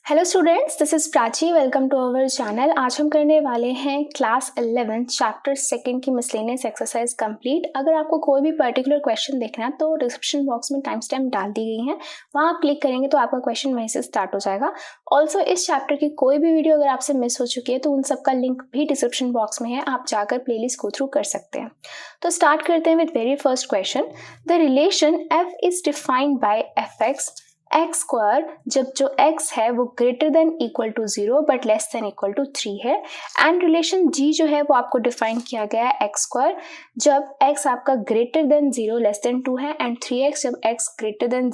Hello students, this is Prachi. Welcome to our channel. आज हम करने वाले हैं क्लास 11 चैप्टर 2 की मिसलेनियस एक्सरसाइज कंप्लीट। अगर आपको कोई भी पर्टिकुलर क्वेश्चन देखना है तो डिस्क्रिप्शन बॉक्स में टाइम स्टैम्प डाल दी गई है, वहाँ आप क्लिक करेंगे तो आपका क्वेश्चन वहीं से स्टार्ट हो जाएगा। ऑल्सो इस चैप्टर की कोई भी वीडियो अगर आपसे मिस हो चुकी है तो उन सबका लिंक भी डिस्क्रिप्शन बॉक्स में है, आप जाकर प्लेलिस्ट गो थ्रू कर सकते हैं। तो स्टार्ट करते हैं with very first question. The relation f is defined by f x square, जब जो x है वो greater than equal to 0 but less than equal to 3 है। एंड रिलेशन g जो है वो आपको डिफाइन किया गया है एक्स स्क्वायर जब x आपका ग्रेटर देन 0 लेस देन 2 है, एंड 3x जब x greater than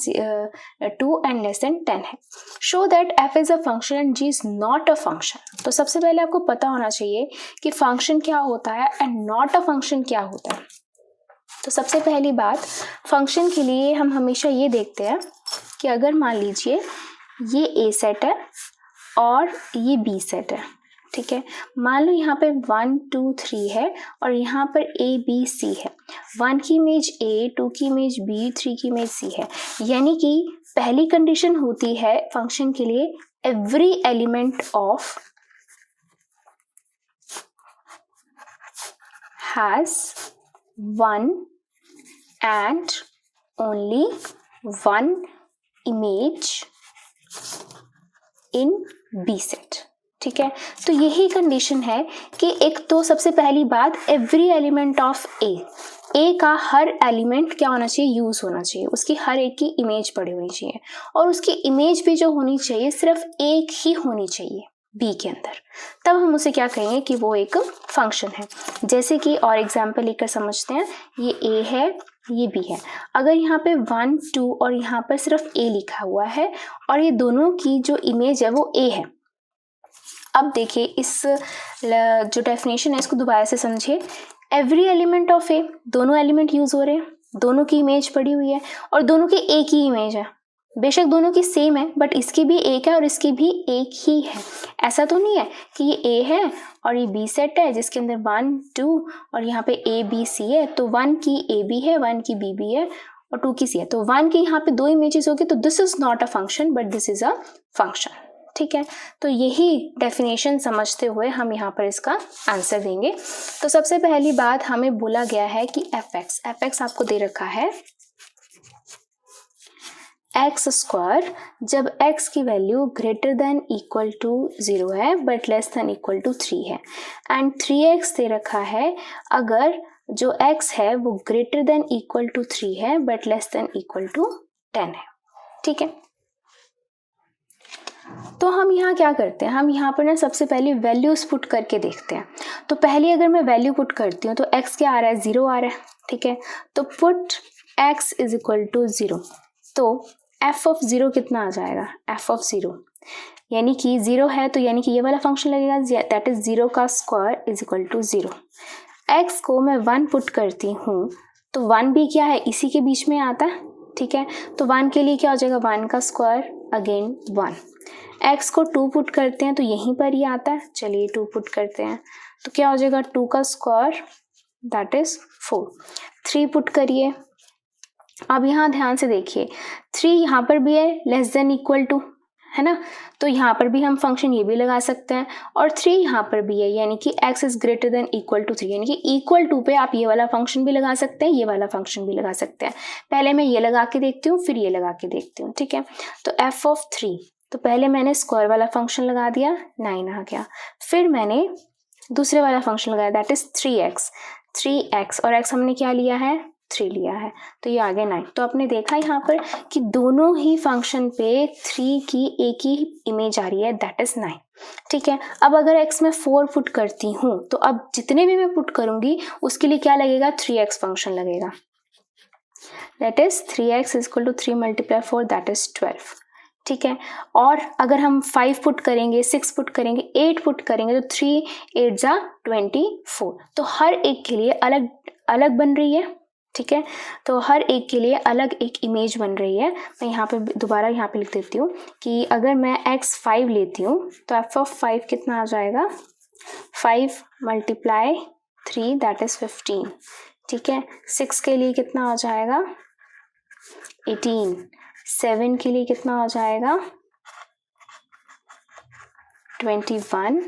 2 and less than 10 है। Show that f is a function and g is not a function. तो सबसे पहले आपको पता होना चाहिए कि फंक्शन क्या होता है एंड नॉट अ फंक्शन क्या होता है। तो सबसे पहली बात, फंक्शन के लिए हम हमेशा ये देखते हैं कि अगर मान लीजिए ये ए सेट है और ये बी सेट है, ठीक है। मान लो यहाँ पे 1 2 3 है और यहाँ पर ए बी सी है। 1 की इमेज ए, 2 की इमेज बी, 3 की इमेज सी है। यानी कि पहली कंडीशन होती है फंक्शन के लिए, every element of has one and only one image in B set। ठीक है, तो यही कंडीशन है कि एक तो सबसे पहली बात, एवरी एलिमेंट ऑफ ए का हर एलिमेंट क्या होना चाहिए, यूज होना चाहिए, उसकी हर एक की इमेज पड़ी होनी चाहिए, और उसकी इमेज भी जो होनी चाहिए सिर्फ एक ही होनी चाहिए बी के अंदर। तब हम उसे क्या कहेंगे कि वो एक फंक्शन है। जैसे कि और एग्जांपल लेकर समझते हैं, ये ए है, ये बी है। अगर यहाँ पे 1 2 और यहाँ पर सिर्फ ए लिखा हुआ है और ये दोनों की जो इमेज है वो ए है। अब देखिए इस जो डेफिनेशन है इसको दोबारा से समझिए। एवरी एलिमेंट ऑफ ए, दोनों एलिमेंट यूज हो रहे हैं, दोनों की इमेज पड़ी हुई है और दोनों की एक ही इमेज है। बेशक दोनों की सेम है बट इसकी भी एक है और इसकी भी एक ही है। ऐसा तो नहीं है कि ये ए है और ये बी सेट है जिसके अंदर 1 2 और यहाँ पे ए बी सी है, तो 1 की ए बी है, 1 की बी बी है और 2 की सी है, तो 1 की यहाँ पे 2 इमेजेस होगी। तो this is not a function but this is a function. ठीक है, तो यही डेफिनेशन समझते हुए हम यहाँ पर इसका आंसर देंगे। तो सबसे पहली बात हमें बोला गया है कि एफ एक्स आपको दे रखा है एक्स स्क्वायर जब x की value greater than equal to 0 है but less than equal to 3 है, एंड 3x दे रखा है अगर जो x है वो ग्रेटर देन इक्वल टू 3 है but less than equal to 10 है। ठीक है, तो हम यहाँ क्या करते हैं, हम यहाँ पर ना सबसे पहले वैल्यूज पुट करके देखते हैं। तो पहले अगर मैं वैल्यू पुट करती हूँ तो x क्या आ रहा है, 0 आ रहा है। ठीक है, तो put x is equal to 0, तो f ऑफ 0 कितना आ जाएगा, f ऑफ 0 यानी कि 0 है तो यानी कि ये वाला फंक्शन लगेगा, दैट इज 0 का square is equal to 0। x को मैं 1 पुट करती हूँ तो 1 भी क्या है, इसी के बीच में आता है। ठीक है, तो 1 के लिए क्या हो जाएगा, 1 का स्क्वायर अगेन 1। x को 2 पुट करते हैं तो यहीं पर ही आता है, चलिए 2 पुट करते हैं तो क्या हो जाएगा, 2 का स्क्वायर दैट इज 4। 3 पुट करिए, अब यहाँ ध्यान से देखिए 3 यहाँ पर भी है, लेस देन इक्वल टू है ना, तो यहाँ पर भी हम फंक्शन ये भी लगा सकते हैं, और 3 यहाँ पर भी है यानी कि x is greater than equal to 3, यानी कि इक्वल टू पे आप ये वाला फंक्शन भी लगा सकते हैं, ये वाला फंक्शन भी लगा सकते हैं। पहले मैं ये लगा के देखती हूँ फिर ये लगा के देखती हूँ। ठीक है, तो f ऑफ 3, तो पहले मैंने स्क्वायर वाला फंक्शन लगा दिया, 9 आ गया, फिर मैंने दूसरे वाला फंक्शन लगाया दैट इज 3x और x हमने क्या लिया है, 3 लिया है, तो ये आ गया 9। तो आपने देखा यहाँ पर कि दोनों ही फंक्शन पे 3 की एक ही इमेज आ रही है दैट इज 9। ठीक है, अब अगर x में 4 पुट करती हूँ तो अब जितने भी मैं पुट करूंगी उसके लिए क्या लगेगा, 3x फंक्शन लगेगा, that is 3x is equal to 3 multiply 4 that is 12। ठीक है, और अगर हम 5 पुट करेंगे, 6 पुट करेंगे, 8 पुट करेंगे तो 3 8 जा 24, तो हर एक के लिए अलग अलग बन रही है। ठीक है, तो हर एक के लिए अलग एक इमेज बन रही है। मैं यहाँ पे दोबारा यहाँ पे लिख देती हूँ कि अगर मैं x 5 लेती हूँ तो f ऑफ 5 कितना आ जाएगा, 5 मल्टीप्लाई 3 दैट इज 15। ठीक है, 6 के लिए कितना आ जाएगा, 18, 7 के लिए कितना हो जाएगा, 21,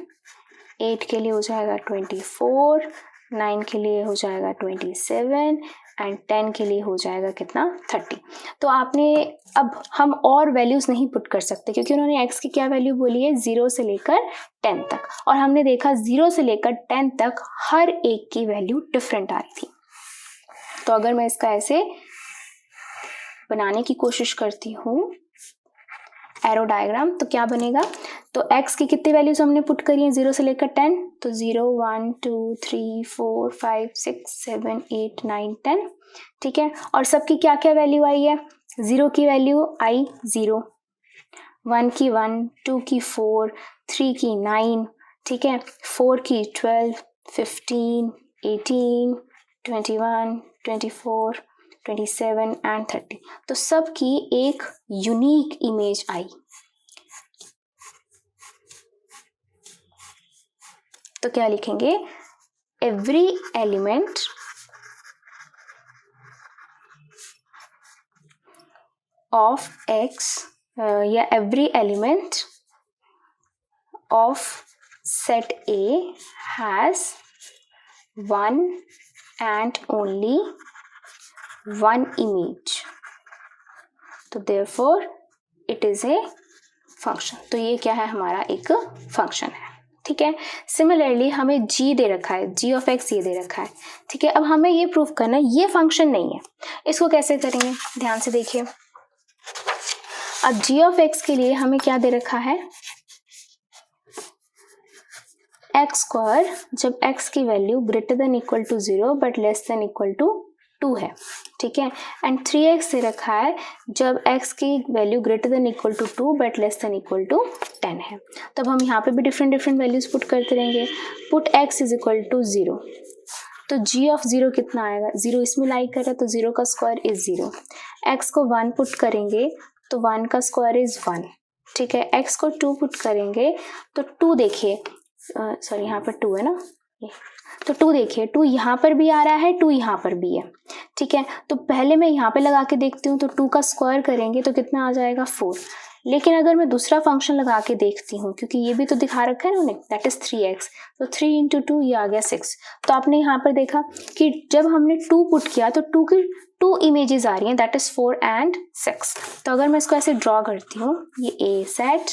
8 के लिए हो जाएगा 24, 9 के लिए हो जाएगा 27 एंड 10 के लिए हो जाएगा कितना 30। तो आपने अब हम और वैल्यूज़ नहीं पुट कर सकते क्योंकि उन्होंने x की क्या वैल्यू बोली है 0 से लेकर 10 तक, और हमने देखा 0 से लेकर 10 तक हर एक की वैल्यू डिफरेंट आ रही थी। तो अगर मैं इसका ऐसे बनाने की कोशिश करती हूँ एरो डायग्राम, तो क्या बनेगा, तो x की कितनी वैल्यूज हमने पुट करी हैं 0 से लेकर 10, तो 0 1 2 3 4 5 6 7 8 9 10, ठीक है। और सबकी क्या क्या वैल्यू आई है, 0 की वैल्यू आई 0, 1 की 1, 2 की 4, 3 की 9, ठीक है, 4 की 12, 15, 18, 21, 24, 27 एंड 30। तो सबकी एक यूनिक इमेज आई। तो क्या लिखेंगे, एवरी एलिमेंट ऑफ x या every element of set A has one and only one image, तो therefore it is a function। तो ये क्या है, हमारा एक फंक्शन है, ठीक है। सिमिलरली हमें g दे रखा है, g ऑफ x ये दे रखा है, ठीक है। अब हमें ये प्रूव करना है ये फंक्शन नहीं है। इसको कैसे करेंगे, ध्यान से देखिए। अब g ऑफ x के लिए हमें क्या दे रखा है, x स्क्वायर जब x की value greater than equal to 0 but less than equal to 2 है, ठीक है। एंड 3x दे रखा है जब x की value greater than equal to 2 but less than equal to 10 है। तब हम यहाँ पे भी डिफरेंट वैल्यूज पुट करते रहेंगे। Put x is equal to 0, तो g ऑफ 0 कितना आएगा, 0 इसमें लाई कर रहा है तो 0 का स्क्वायर इज 0। x को 1 पुट करेंगे तो 1 का स्क्वायर इज 1, ठीक है। x को 2 पुट करेंगे तो 2 देखिए, सॉरी यहाँ पर 2 है ना, तो 2 देखिए 2 यहाँ पर भी आ रहा है, 2 यहाँ पर भी है, ठीक है। तो पहले मैं यहाँ पे लगा के देखती हूँ, तो 2 का स्क्वायर करेंगे तो कितना आ जाएगा 4। लेकिन अगर मैं दूसरा फंक्शन लगा के देखती हूँ, क्योंकि ये भी तो दिखा रखा है उन्होंने, दैट इज 3x, तो 3 इंटू 2 ये आ गया 6। तो आपने यहाँ पर देखा कि जब हमने 2 पुट किया तो 2 की 2 इमेजेस आ रही हैं, दैट इज 4 एंड 6। तो अगर मैं इसको ऐसे ड्रॉ करती हूँ, ये A सेट,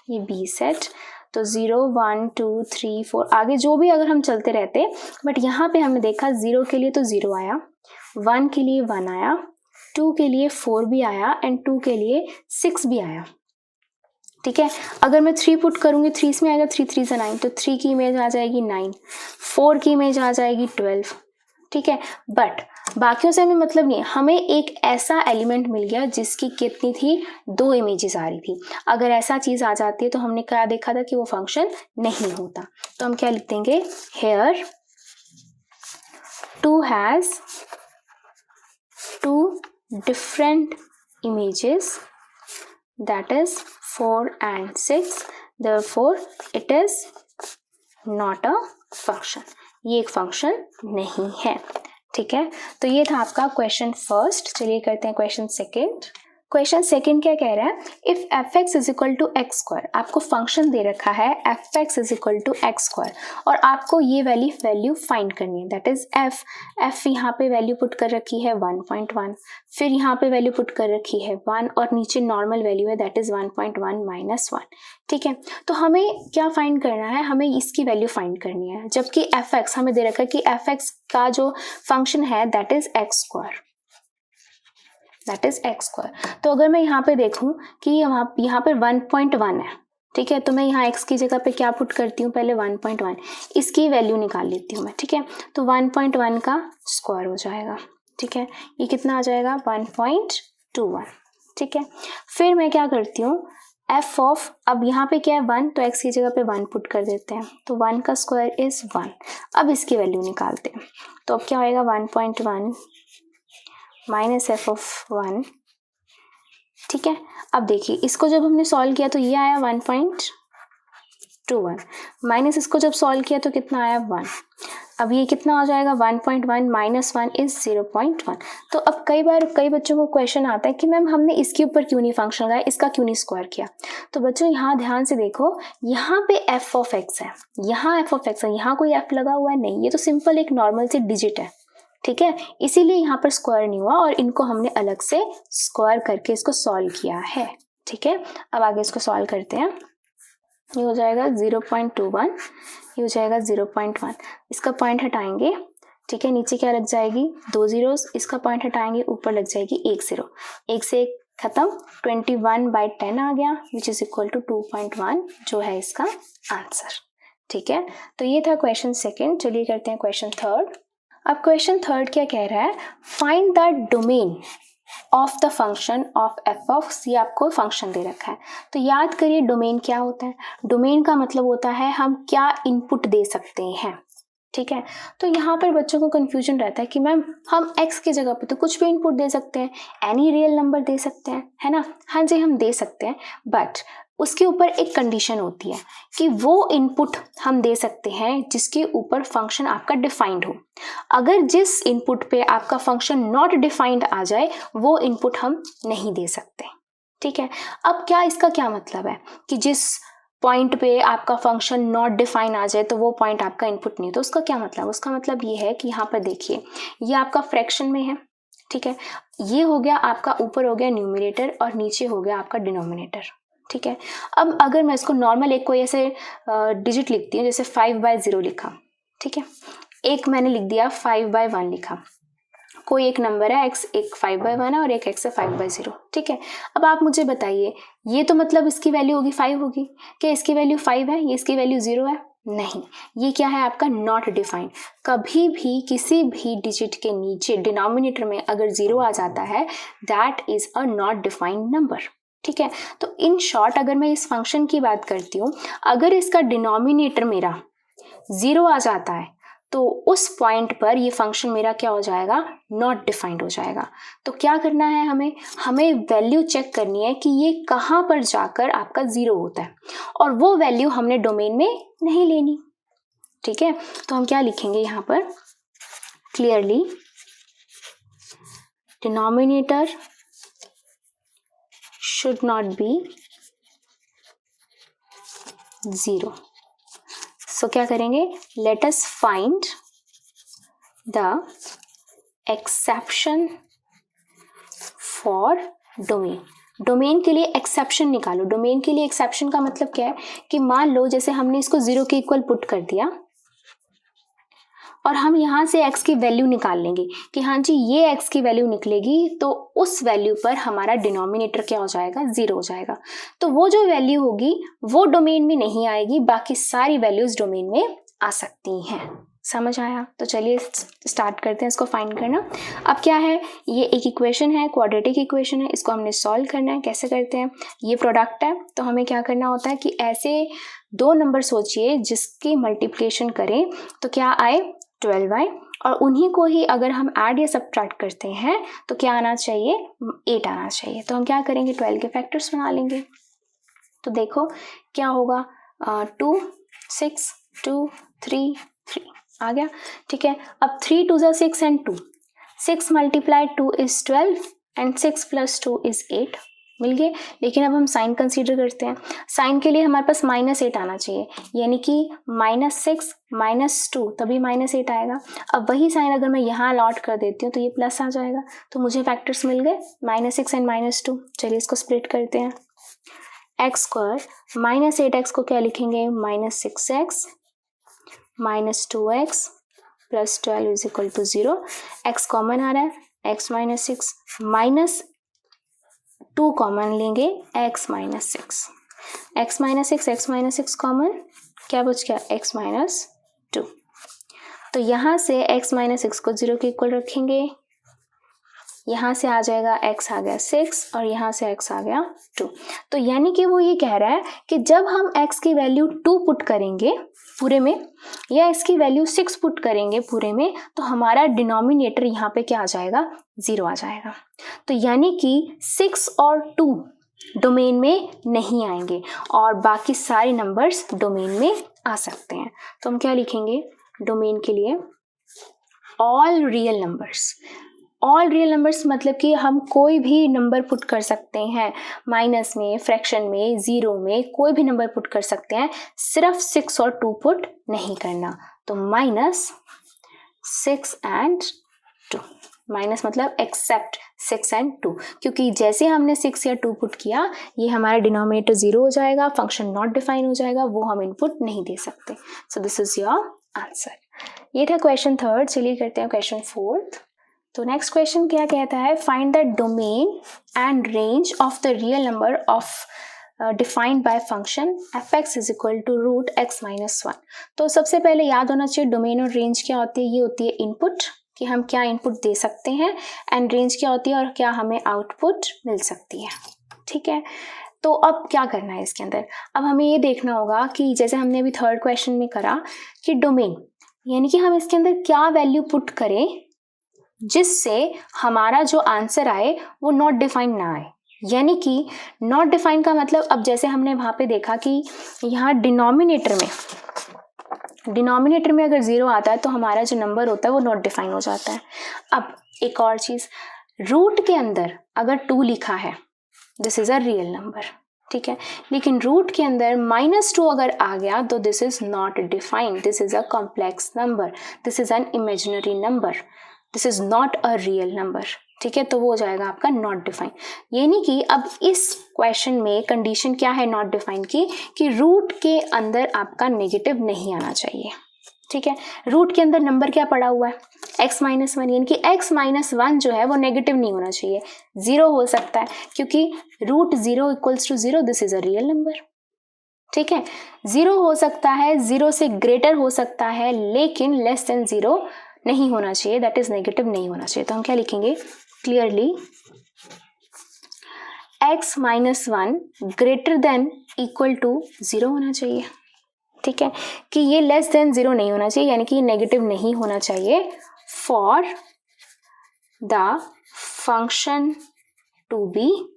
ये B सेट, तो 0 1 2 3 4 आगे जो भी अगर हम चलते रहते, बट यहाँ पे हमने देखा 0 के लिए तो 0 आया, 1 के लिए 1 आया, 2 के लिए 4 भी आया एंड 2 के लिए 6 भी आया, ठीक है। अगर मैं 3 पुट करूंगी, 3 इसमें आएगा, 3 3 से 9, तो 3 की इमेज आ जाएगी 9, 4 की इमेज आ जाएगी 12, ठीक है। बट बाकियों से हमें मतलब नहीं है, हमें एक ऐसा एलिमेंट मिल गया जिसकी कितनी थी, 2 इमेजेस आ रही थी। अगर ऐसा चीज आ जाती है तो हमने क्या देखा था कि वो फंक्शन नहीं होता। तो हम क्या लिख देंगे, here 2 has 2 different images that is 4 and 6, therefore it is not a function। ये एक फंक्शन नहीं है, ठीक है। तो ये था आपका क्वेश्चन फर्स्ट। चलिए करते हैं क्वेश्चन सेकंड। क्वेश्चन सेकंड क्या कह रहा है, if f x is equal to x square, आपको फंक्शन दे रखा है f x is equal to x square और आपको ये वाली वैल्यू फाइंड करनी है, दैट इज एफ यहाँ पे वैल्यू पुट कर रखी है 1.1, फिर यहाँ पे वैल्यू पुट कर रखी है 1 और नीचे नॉर्मल वैल्यू है दैट इज 1.1 माइनस 1, ठीक है। तो हमें क्या फाइंड करना है, हमें इसकी वैल्यू फाइंड करनी है, जबकि एफ एक्स हमें दे रखा है कि एफ एक्स का जो फंक्शन है that is x square, that is x square. तो अगर मैं यहाँ पे देखूं कि यहाँ पर 1.1 है, ठीक है, तो मैं यहाँ x की जगह पे क्या पुट करती हूँ, पहले 1.1 इसकी वैल्यू निकाल लेती हूँ मैं, ठीक है। तो 1.1 का स्क्वायर हो जाएगा, ठीक है, ये कितना आ जाएगा 1.21, ठीक है। फिर मैं क्या करती हूँ, एफ ऑफ, अब यहाँ पे क्या है 1, तो x की जगह पे 1 पुट कर देते हैं, तो 1 का स्क्वायर इज 1। अब इसकी वैल्यू निकालते हैं, तो अब क्या होएगा 1.1 माइनस एफ ऑफ 1, ठीक है। अब देखिए इसको जब हमने सॉल्व किया तो ये आया 1.21 माइनस इसको जब सॉल्व किया तो कितना आया 1। अब ये कितना हो जाएगा 1.1 माइनस 1 इज 0.1। तो अब कई बच्चों को क्वेश्चन आता है कि मैम हमने इसके ऊपर क्यों नहीं फंक्शन लगाया, इसका क्यों नहीं स्क्वायर किया। तो बच्चों यहाँ ध्यान से देखो, यहाँ पे एफ ऑफ एक्स है, यहाँ एफ ऑफ एक्स है, यहाँ कोई एफ लगा हुआ है नहीं, ये तो सिंपल एक नॉर्मल सी डिजिट है, ठीक है, इसीलिए यहाँ पर स्क्वायर नहीं हुआ और इनको हमने अलग से स्क्वायर करके इसको सॉल्व किया है, ठीक है। अब आगे इसको सॉल्व करते हैं। ये हो जाएगा 0.21, ये हो जाएगा 0.1, इसका पॉइंट हटाएंगे, ठीक है, नीचे क्या लग जाएगी 2 जीरोस, इसका पॉइंट हटाएंगे, ऊपर लग जाएगी 1 0, 1 से 1 खत्म, 21/10 आ गया विच इज इक्वल टू 2.1 जो है इसका आंसर, ठीक है। तो ये था क्वेश्चन सेकंड। चलिए करते हैं क्वेश्चन थर्ड। अब क्वेश्चन थर्ड क्या कह रहा है, find the domain of the function of f of C. ये आपको फंक्शन दे रखा है, तो याद करिए डोमेन क्या होता है। डोमेन का मतलब होता है हम क्या इनपुट दे सकते हैं, ठीक है। तो यहाँ पर बच्चों को कंफ्यूजन रहता है कि मैम हम x की जगह पे तो कुछ भी इनपुट दे सकते हैं, एनी रियल नंबर दे सकते हैं, है ना। हाँ जी हम दे सकते हैं, बट उसके ऊपर एक कंडीशन होती है कि वो इनपुट हम दे सकते हैं जिसके ऊपर फंक्शन आपका डिफाइंड हो। अगर जिस इनपुट पे आपका फंक्शन नॉट डिफाइंड आ जाए वो इनपुट हम नहीं दे सकते, ठीक है। अब क्या इसका क्या मतलब है कि जिस पॉइंट पे आपका फंक्शन नॉट डिफाइन आ जाए तो वो पॉइंट आपका इनपुट नहीं, तो उसका क्या मतलब, उसका मतलब ये है कि यहाँ पर देखिए ये आपका फ्रैक्शन में है, ठीक है, ये हो गया आपका ऊपर हो गया न्यूमरेटर और नीचे हो गया आपका डिनोमिनेटर, ठीक है। अब अगर मैं इसको नॉर्मल एक कोई ऐसे डिजिट लिखती हूँ, जैसे 5/0 लिखा, ठीक है, एक मैंने लिख दिया 5/1 लिखा, कोई एक नंबर है x, एक 5/1 है और एक x है 5/0, ठीक है। अब आप मुझे बताइए ये तो मतलब इसकी वैल्यू होगी 5 होगी, क्या इसकी वैल्यू 5 है, ये इसकी वैल्यू 0 है, नहीं, ये क्या है आपका नॉट डिफाइंड। कभी भी किसी भी डिजिट के नीचे डिनोमिनेटर में अगर 0 आ जाता है that is a not defined number, ठीक है। तो इन शॉर्ट अगर मैं इस फंक्शन की बात करती हूँ, अगर इसका डिनोमिनेटर मेरा 0 आ जाता है तो उस पॉइंट पर ये फंक्शन मेरा क्या हो जाएगा, नॉट डिफाइंड हो जाएगा। तो क्या करना है हमें वैल्यू चेक करनी है कि ये कहाँ पर जाकर आपका 0 होता है और वो वैल्यू हमने डोमेन में नहीं लेनी, ठीक है। तो हम क्या लिखेंगे यहाँ पर, clearly denominator should not be 0। सो क्या करेंगे, let us find the exception for domain। Domain के लिए एक्सेप्शन निकालो। डोमेन के लिए एक्सेप्शन का मतलब क्या है कि मान लो जैसे हमने इसको 0 के इक्वल पुट कर दिया और हम यहाँ से x की वैल्यू निकाल लेंगे कि हाँ जी ये x की वैल्यू निकलेगी, तो उस वैल्यू पर हमारा डिनोमिनेटर क्या हो जाएगा, 0 हो जाएगा। तो वो जो वैल्यू होगी वो डोमेन में नहीं आएगी, बाकी सारी वैल्यूज डोमेन में आ सकती हैं। समझ आया? तो चलिए स्टार्ट करते हैं इसको फाइंड करना। अब क्या है, ये एक इक्वेशन है, क्वाड्रेटिक इक्वेशन है, इसको हमने सॉल्व करना है। कैसे करते हैं, ये प्रोडक्ट है, तो हमें क्या करना होता है कि ऐसे दो नंबर सोचिए जिसकी मल्टीप्लिकेशन करें तो क्या आए, 12 आए, और उन्हीं को ही अगर हम ऐड या सब्ट्रैक्ट करते हैं तो क्या आना चाहिए, 8 आना चाहिए। तो हम क्या करेंगे, 12 के फैक्टर्स बना लेंगे। तो देखो क्या होगा, 2 6 2 3 3 आ गया, ठीक है। अब 3 2 6 and 2, 6 multiply 2 is 12 and 6 plus 2 is 8 मिल गए। लेकिन अब हम साइन कंसीडर करते हैं। साइन के लिए हमारे पास -8 आना चाहिए, यानी कि -6 -2 तभी -8 आएगा। अब वही साइन अगर मैं यहाँ अलॉट कर देती हूँ तो ये प्लस आ जाएगा, तो मुझे फैक्टर्स मिल गए -6 एंड -2। चलिए इसको स्प्लिट करते हैं। एक्स स्क्वायर -8x को क्या लिखेंगे, -6x -2x plus 12 is equal to 0। X common आ रहा है, x -6 -2 कॉमन लेंगे, x -6 कॉमन, क्या बच गया, x -2। तो यहाँ से x -6 को 0 के इक्वल रखेंगे, यहाँ से आ जाएगा x आ गया 6 और यहाँ से x आ गया 2। तो यानी कि वो ये कह रहा है कि जब हम x की वैल्यू 2 पुट करेंगे पूरे में या x की वैल्यू 6 पुट करेंगे पूरे में, तो हमारा डिनोमिनेटर यहाँ पे क्या आ जाएगा, 0 आ जाएगा। तो यानी कि 6 और 2 डोमेन में नहीं आएंगे और बाकी सारे नंबर्स डोमेन में आ सकते हैं। तो हम क्या लिखेंगे, डोमेन के लिए all real numbers. All real numbers मतलब कि हम कोई भी नंबर पुट कर सकते हैं, माइनस में, फ्रैक्शन में, जीरो में, कोई भी नंबर पुट कर सकते हैं, सिर्फ 6 और 2 पुट नहीं करना। तो -6 and 2, माइनस मतलब एक्सेप्ट 6 and 2, क्योंकि जैसे हमने 6 या 2 पुट किया ये हमारा डिनोमिनेटर 0 हो जाएगा, फंक्शन नॉट डिफाइन हो जाएगा, वो हम इनपुट नहीं दे सकते। So this is your answer. ये था क्वेश्चन 3। चलिए करते हैं क्वेश्चन 4। तो नेक्स्ट क्वेश्चन क्या कहता है, find the domain and range of the real number of defined by function fx is equal to root x minus 1। तो सबसे पहले याद होना चाहिए डोमेन और रेंज क्या होती है। ये होती है इनपुट, कि हम क्या इनपुट दे सकते हैं, एंड रेंज क्या होती है और क्या हमें आउटपुट मिल सकती है। ठीक है, तो अब क्या करना है इसके अंदर, अब हमें ये देखना होगा कि जैसे हमने अभी 3rd क्वेश्चन में करा कि डोमेन यानी कि हम इसके अंदर क्या वैल्यू पुट करें जिससे हमारा जो आंसर आए वो नॉट डिफाइंड ना आए। यानी कि नॉट डिफाइंड का मतलब, अब जैसे हमने वहां पे देखा कि यहाँ डिनोमिनेटर में अगर 0 आता है तो हमारा जो नंबर होता है वो नॉट डिफाइन हो जाता है। अब एक और चीज, रूट के अंदर अगर 2 लिखा है this is a real number, ठीक है, लेकिन रूट के अंदर -2 अगर आ गया तो this is not defined, this is a complex number, this is an imaginary number, this is not a real number. ठीक है, तो वो हो जाएगा आपका नॉट डिफाइन। यानी कि अब इस क्वेश्चन में कंडीशन क्या है नॉट डिफाइन की, कि रूट के अंदर आपका नेगेटिव नहीं आना चाहिए। ठीक है, रूट के अंदर नंबर क्या पड़ा हुआ है x माइनस 1, यानी कि x माइनस 1 जो है वो नेगेटिव नहीं होना चाहिए, 0 हो सकता है, क्योंकि root 0 equals to 0, this is a real number. ठीक है, 0 हो सकता है, 0 से ग्रेटर हो सकता है, लेकिन लेस देन 0 नहीं होना चाहिए, दैट इज नेगेटिव नहीं होना चाहिए। तो हम क्या लिखेंगे, clearly x minus 1 greater than equal to 0 होना चाहिए। ठीक है, कि ये लेस देन 0 नहीं होना चाहिए, यानी कि नेगेटिव नहीं होना चाहिए for the function to be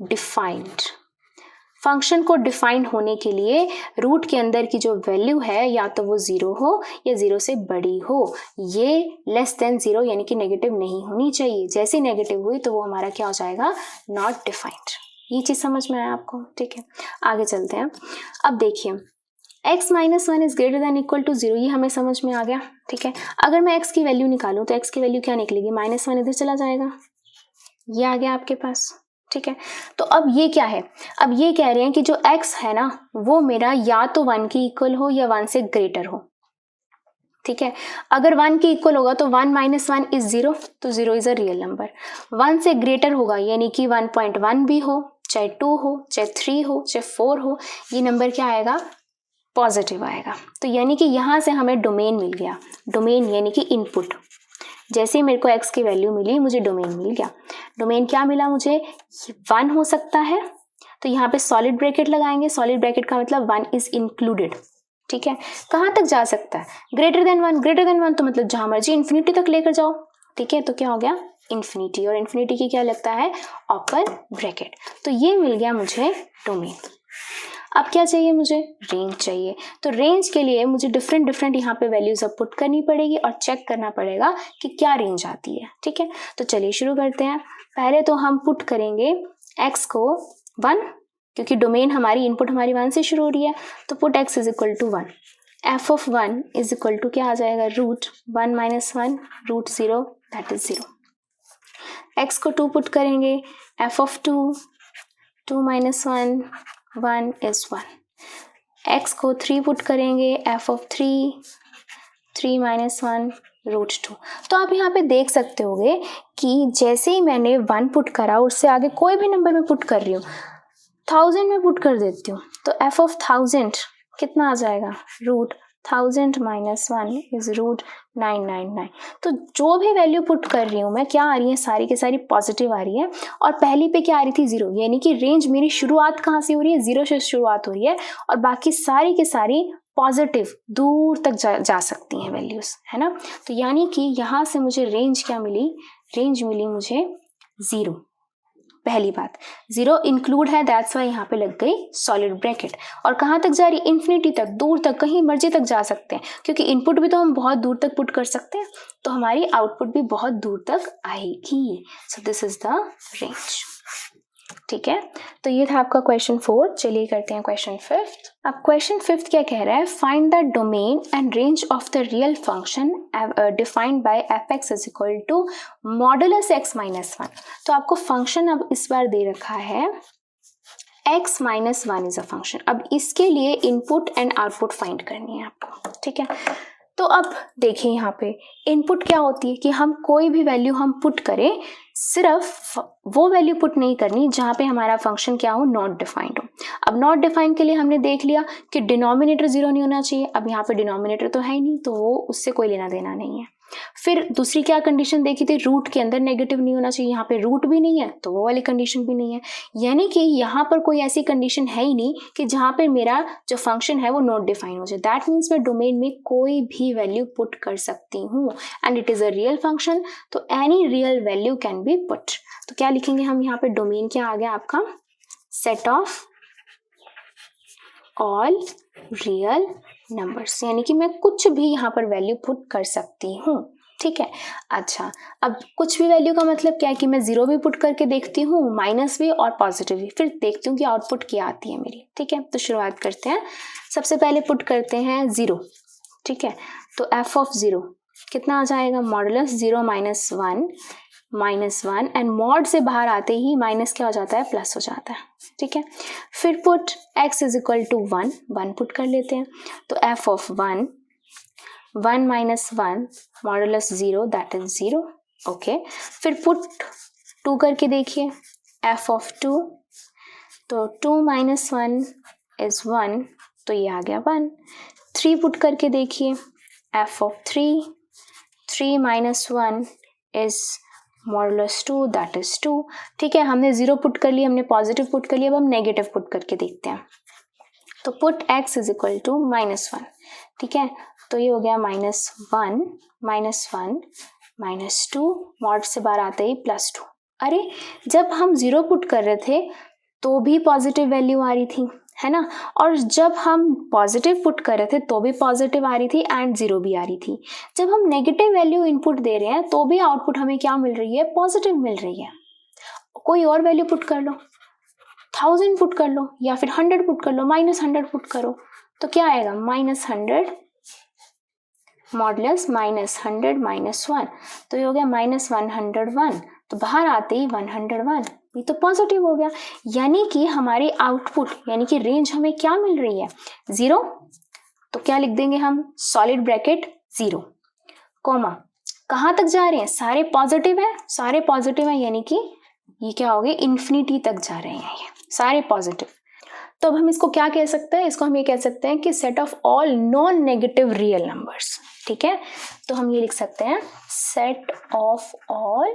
defined. Function को डिफाइन होने के लिए रूट के अंदर की जो वैल्यू है या तो वो 0 हो या 0 से बड़ी हो, ये लेस देन 0 यानी कि नेगेटिव नहीं होनी चाहिए। जैसे नेगेटिव हुई तो वो हमारा क्या हो जाएगा, नॉट डिफाइंड। ये चीज समझ में आया आपको। ठीक है, आगे चलते हैं। अब देखिए x minus 1 is greater than equal to 0, ये हमें समझ में आ गया। ठीक है, अगर मैं x की वैल्यू निकालूं तो x की वैल्यू क्या निकलेगी, -1 इधर चला जाएगा, ये आ गया आपके पास। ठीक है, तो अब ये क्या है, अब ये कह रहे हैं कि जो x है ना वो मेरा या तो 1 की इक्वल हो या 1 से ग्रेटर हो। ठीक है, अगर 1 की इक्वल होगा तो 1 माइनस 1 इज 0, तो 0 इज अ रियल नंबर। 1 से ग्रेटर होगा यानी कि 1.1 भी हो, चाहे 2 हो, चाहे 3 हो, चाहे 4 हो, ये नंबर क्या आएगा, पॉजिटिव आएगा। तो यानी कि यहाँ से हमें डोमेन मिल गया। डोमेन यानी कि इनपुट, जैसे मेरे को x की वैल्यू मिली मुझे डोमेन मिल गया। डोमेन क्या मिला मुझे, 1 हो सकता है, तो यहाँ पे सॉलिड ब्रैकेट लगाएंगे, सॉलिड ब्रैकेट का मतलब 1 इज इंक्लूडेड। ठीक है, कहाँ तक जा सकता है, ग्रेटर देन 1, ग्रेटर देन 1 तो मतलब जहां मर्जी इन्फिनिटी तक लेकर जाओ। ठीक है, तो क्या हो गया, इन्फिनिटी, और इन्फिनिटी की क्या लगता है, अपर ब्रैकेट। तो ये मिल गया मुझे डोमेन। अब क्या चाहिए मुझे, रेंज चाहिए। तो रेंज के लिए मुझे डिफरेंट यहाँ पे वैल्यूज अब पुट करनी पड़ेगी और चेक करना पड़ेगा कि क्या रेंज आती है। ठीक है, तो चलिए शुरू करते हैं। पहले तो हम पुट करेंगे x को 1, क्योंकि डोमेन हमारी इनपुट हमारी 1 से शुरू हो रही है, तो put x is equal to 1। f of 1 is equal to क्या आ जाएगा, root 1 minus 1 root 0, that is 0। x को 2 पुट करेंगे, f of 2 minus 1 is 1। x को 3 पुट करेंगे, f ऑफ 3 माइनस 1 रूट 2। तो आप यहाँ पे देख सकते होगे कि जैसे ही मैंने 1 पुट करा उससे आगे कोई भी नंबर में पुट कर रही हूँ, 1000 में पुट कर देती हूँ, तो f ऑफ 1000 कितना आ जाएगा, रूट 1000 माइनस 1 इज रूट 999। तो जो भी वैल्यू पुट कर रही हूँ मैं, क्या आ रही है, सारी की सारी पॉजिटिव आ रही है। और पहली पे क्या आ रही थी, 0, यानी कि रेंज मेरी शुरुआत कहाँ से हो रही है, 0 से शुरुआत हो रही है, और बाकी सारी की सारी पॉजिटिव दूर तक जा सकती हैं वैल्यूज, है ना। तो यानी कि यहाँ से मुझे रेंज क्या मिली, रेंज मिली मुझे 0। पहली बात 0 इंक्लूड है, दैट्स वाई यहाँ पे लग गई सॉलिड ब्रैकेट। और कहाँ तक जा रही, इन्फिनिटी तक, दूर तक, कहीं मर्जी तक जा सकते हैं, क्योंकि इनपुट भी तो हम बहुत दूर तक पुट कर सकते हैं, तो हमारी आउटपुट भी बहुत दूर तक आएगी। So this is the range. ठीक है, तो ये था आपका क्वेश्चन 4। चलिए करते हैं क्वेश्चन 5। अब क्वेश्चन 5 क्या कह रहा है, find the domain and range of the real function defined by fx is equal to modulus x minus 1। तो आपको फंक्शन अब इस बार दे रखा है x minus 1 is a function. अब इसके लिए इनपुट एंड आउटपुट फाइंड करनी है आपको। ठीक है, तो अब देखिए यहाँ पे इनपुट क्या होती है कि हम कोई भी वैल्यू हम पुट करें, सिर्फ वो वैल्यू पुट नहीं करनी जहाँ पे हमारा फंक्शन क्या हो, नॉट डिफाइंड हो। अब नॉट डिफाइंड के लिए हमने देख लिया कि डिनोमिनेटर 0 नहीं होना चाहिए। अब यहाँ पे डिनोमिनेटर तो है ही नहीं, तो वो उससे कोई लेना देना नहीं है। फिर दूसरी क्या कंडीशन देखी थी, रूट के अंदर नेगेटिव नहीं होना चाहिए। यहाँ पे रूट भी नहीं है तो वो वाली कंडीशन भी नहीं है, यानी कि यहाँ पर कोई ऐसी कंडीशन है ही नहीं कि जहाँ पे मेरा जो फंक्शन है वो नॉट डिफाइन हो जाए। दैट मीन्स मैं डोमेन में कोई भी वैल्यू पुट कर सकती हूँ and it is a real function, तो any real value can be put. तो क्या लिखेंगे हम यहाँ पे, डोमेन क्या आ गया आपका, set of all real numbers, यानी कि मैं कुछ भी यहाँ पर वैल्यू पुट कर सकती हूँ। ठीक है, अच्छा अब कुछ भी वैल्यू का मतलब क्या है कि मैं 0 भी पुट करके देखती हूँ, माइनस भी और पॉजिटिव भी, फिर देखती हूँ कि आउटपुट क्या आती है मेरी। ठीक है, तो शुरुआत करते हैं। सबसे पहले पुट करते हैं 0। ठीक है, तो f ऑफ 0 कितना आ जाएगा, मॉडुलस 0 माइनस 1 एंड मॉड से बाहर आते ही माइनस क्या हो जाता है, प्लस हो जाता है। ठीक है, फिर put x is equal to 1 put कर लेते हैं, तो f of 1 minus 1 modulus 0 that is 0। Okay, फिर पुट 2 करके देखिए, f ऑफ 2, तो 2 माइनस 1 इज 1, तो ये आ गया 1। 3 पुट करके देखिए, f of 3 minus 1 is modulus 2 that is 2। ठीक है, हमने 0 पुट कर लिया, हमने पॉजिटिव पुट कर लिया, अब हम नेगेटिव पुट करके देखते हैं। तो put x is equal to -1। ठीक है, तो ये हो गया -1 -2 मॉड से बाहर आते ही +2। अरे जब हम 0 पुट कर रहे थे तो भी पॉजिटिव वैल्यू आ रही थी, है ना, और जब हम पॉजिटिव पुट कर रहे थे तो भी पॉजिटिव आ रही थी एंड 0 भी आ रही थी। जब हम नेगेटिव वैल्यू इनपुट दे रहे हैं तो भी आउटपुट हमें क्या मिल रही है, पॉजिटिव मिल रही है। कोई और वैल्यू पुट कर लो, 1000 पुट कर लो या फिर 100 पुट कर लो, -100 पुट करो, तो क्या आएगा, -100 मॉडुलस -100 -1, तो ये हो गया -101, तो बाहर आते ही 101, ये तो पॉजिटिव हो गया। यानी कि हमारी आउटपुट यानी कि रेंज हमें क्या मिल रही है, 0। तो क्या लिख देंगे हम, सॉलिड ब्रैकेट 0 कॉमा, कहाँ तक जा रहे हैं, सारे पॉजिटिव है, यानी कि ये क्या हो गए, इन्फिनिटी तक जा रहे हैं ये सारे पॉजिटिव। तो अब हम इसको क्या कह सकते हैं, इसको हम ये कह सकते हैं कि set of all non negative real numbers. ठीक है, तो हम ये लिख सकते हैं set of all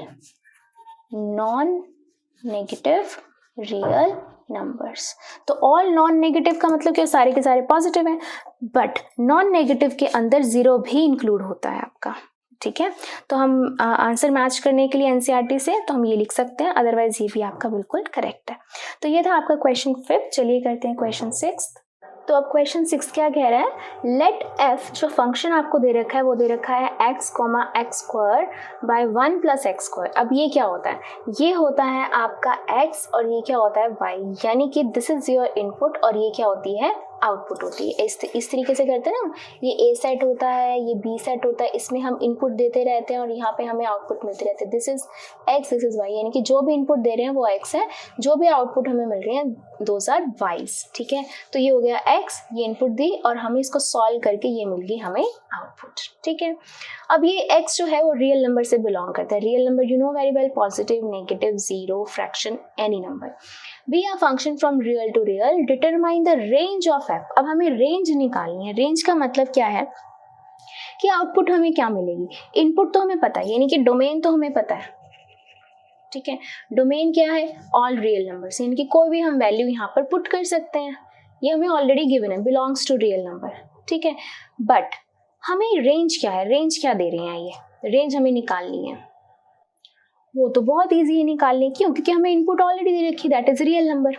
non negative real numbers. तो ऑल नॉन नेगेटिव का मतलब क्या, सारे के सारे पॉजिटिव हैं, बट नॉन नेगेटिव के अंदर 0 भी इंक्लूड होता है आपका। ठीक है, तो हम आंसर मैच करने के लिए एनसीईआरटी से तो हम ये लिख सकते हैं, अदरवाइज ये भी आपका बिल्कुल करेक्ट है। तो ये था आपका क्वेश्चन 5। चलिए करते हैं क्वेश्चन 6। तो अब क्वेश्चन 6 क्या कह रहा है, लेट f जो फंक्शन आपको दे रखा है वो दे रखा है x, x² बाय 1 + x²। अब ये क्या होता है, ये होता है आपका x और ये क्या होता है y, यानी कि दिस इज योर इनपुट और ये क्या होती है, आउटपुट होती है। इस तरीके से करते हैं ना, ये A सेट होता है, ये B सेट होता है, इसमें हम इनपुट देते रहते हैं और यहाँ पे हमें आउटपुट मिलते रहते हैं। This is x, this is y, यानी कि जो भी इनपुट दे रहे हैं वो x है, जो भी आउटपुट हमें मिल रहे हैं दोज आर y's। ठीक है, तो ये हो गया x, ये इनपुट दी और हमें इसको सॉल्व करके ये मिल गई हमें आउटपुट। ठीक है, अब ये x जो है वो रियल नंबर से बिलोंग करता है। Real number you know very well, positive, negative, 0, fraction, any number. Be a function from real to real, determine the range of f। अब हमें रेंज निकालनी है। रेंज का मतलब क्या है कि आउटपुट हमें क्या मिलेगी, इनपुट तो हमें पता है, यानी कि डोमेन तो हमें पता है। ठीक है, डोमेन क्या है, ऑल रियल नंबर्स, यानी कि कोई भी हम वैल्यू यहाँ पर पुट कर सकते हैं, ये हमें ऑलरेडी गिवन है, बिलोंग्स टू रियल नंबर। ठीक है, बट हमें रेंज क्या है, रेंज क्या दे रहे हैं, ये रेंज हमें निकालनी है। वो तो बहुत ईजी है निकालने, क्यों? क्योंकि हमें इनपुट ऑलरेडी दे रखी, दैट इज रियल नंबर।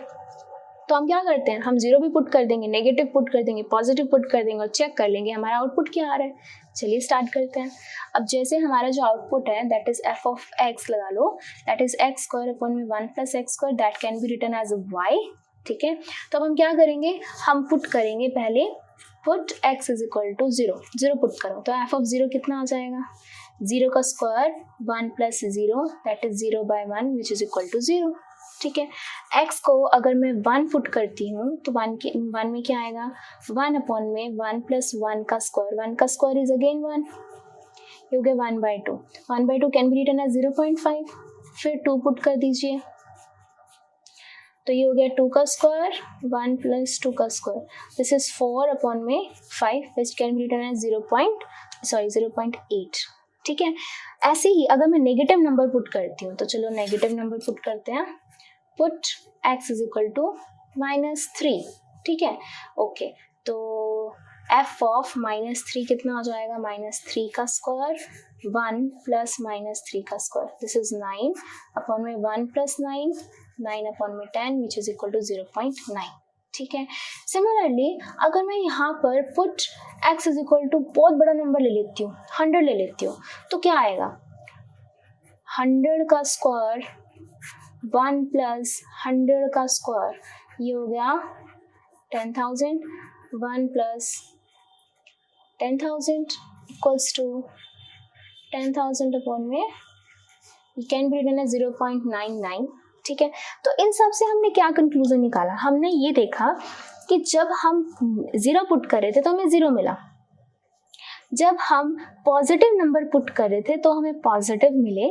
तो हम क्या करते हैं, हम जीरो भी पुट कर देंगे, नेगेटिव पुट कर देंगे, पॉजिटिव पुट कर देंगे और चेक कर लेंगे हमारा आउटपुट क्या आ रहा है। चलिए स्टार्ट करते हैं। अब जैसे हमारा जो आउटपुट है that is f of x लगा लो, that is x square upon में 1 plus x square, that can be written as y. ठीक है, तो अब हम क्या करेंगे, हम पुट करेंगे पहले put x is equal to 0, 0 put करो तो एफ ऑफ 0 कितना आ जाएगा, 0 का square 1 plus 0 that is 0 by 1 which is equal to 0। ठीक है, x को अगर मैं 1 पुट करती हूँ तो 1 में क्या आएगा, 1 अपॉन में 1 प्लस 1 का स्क्वायर, 1 का स्क्वायर इज अगेन 1, ये हो गया 1/2, 1/2 कैन बी रिटन एज 0.5। फिर 2 पुट कर दीजिए तो ये हो गया 2 का स्क्वायर 1 प्लस 2 का स्क्वायर, दिस इज 4 अपॉन में 5 which can be written as 0.8। ठीक है, ऐसे ही अगर मैं नेगेटिव नंबर पुट करती हूँ तो चलो नेगेटिव नंबर पुट करते हैं, put x is equal to -3। ठीक है, ओके, तो f ऑफ -3 कितना हो जाएगा, -3 का स्क्वायर 1 प्लस -3 का स्क्वायर, दिस इज 9 अपॉन में 1 प्लस 9 अपॉन में 10 विच इज इक्वल टू 0.9। ठीक है, सिमिलरली अगर मैं यहाँ पर put x is equal to बहुत बड़ा नंबर ले लेती हूँ, 100 ले लेती हूँ, तो क्या आएगा, 100 का स्क्वायर 1 प्लस 100 का स्क्वायर, ये हो गया 10,000, 1 प्लस 10,000 इक्वल्स टू 10,000 अपॉन में ये कैन बी रिटन एज 0.99। ठीक है, तो इन सब से हमने क्या कंक्लूजन निकाला, हमने ये देखा कि जब हम 0 पुट कर रहे थे तो हमें 0 मिला, जब हम पॉजिटिव नंबर पुट कर रहे थे तो हमें पॉजिटिव मिले,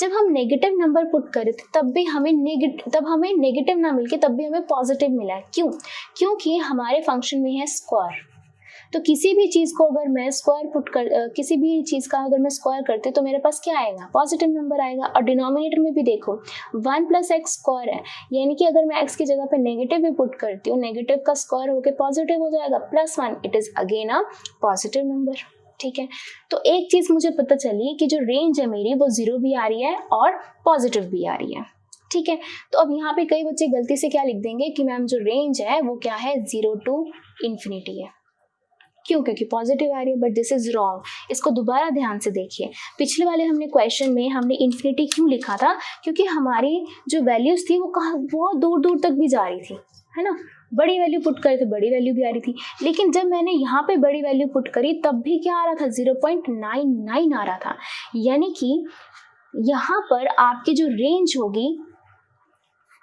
जब हम नेगेटिव नंबर पुट कर रहे थे तब हमें नेगेटिव ना मिलके तब भी हमें पॉजिटिव मिला। क्यों? क्योंकि हमारे फंक्शन में है स्क्वायर, तो किसी भी चीज़ को अगर मैं किसी भी चीज़ का अगर मैं स्क्वायर करती हूँ तो मेरे पास क्या आएगा, पॉजिटिव नंबर आएगा। और डिनोमिनेटर में भी देखो 1 प्लस एक्स स्क्वायर है, यानी कि अगर मैं x की जगह पे नेगेटिव भी पुट करती हूँ, नेगेटिव का स्क्वायर होकर पॉजिटिव हो जाएगा +1, it is again a positive number. ठीक है, तो एक चीज़ मुझे पता चली कि जो रेंज है मेरी वो 0 भी आ रही है और पॉजिटिव भी आ रही है। ठीक है, तो अब यहाँ पे कई बच्चे गलती से क्या लिख देंगे कि मैम जो रेंज है वो क्या है, 0 to ∞ है। क्यों? क्योंकि पॉजिटिव आ रही है, बट दिस इज रॉन्ग। इसको दोबारा ध्यान से देखिए, पिछले वाले हमने क्वेश्चन में हमने इन्फिनिटी क्यों लिखा था, क्योंकि हमारी जो वैल्यूज थी वो बहुत दूर दूर तक भी जा रही थी, है ना, बड़ी वैल्यू पुट करे तो बड़ी वैल्यू भी आ रही थी, लेकिन जब मैंने यहाँ पे बड़ी वैल्यू पुट करी तब भी क्या आ रहा था, 0.99 आ रहा था। यानी कि यहाँ पर आपकी जो रेंज होगी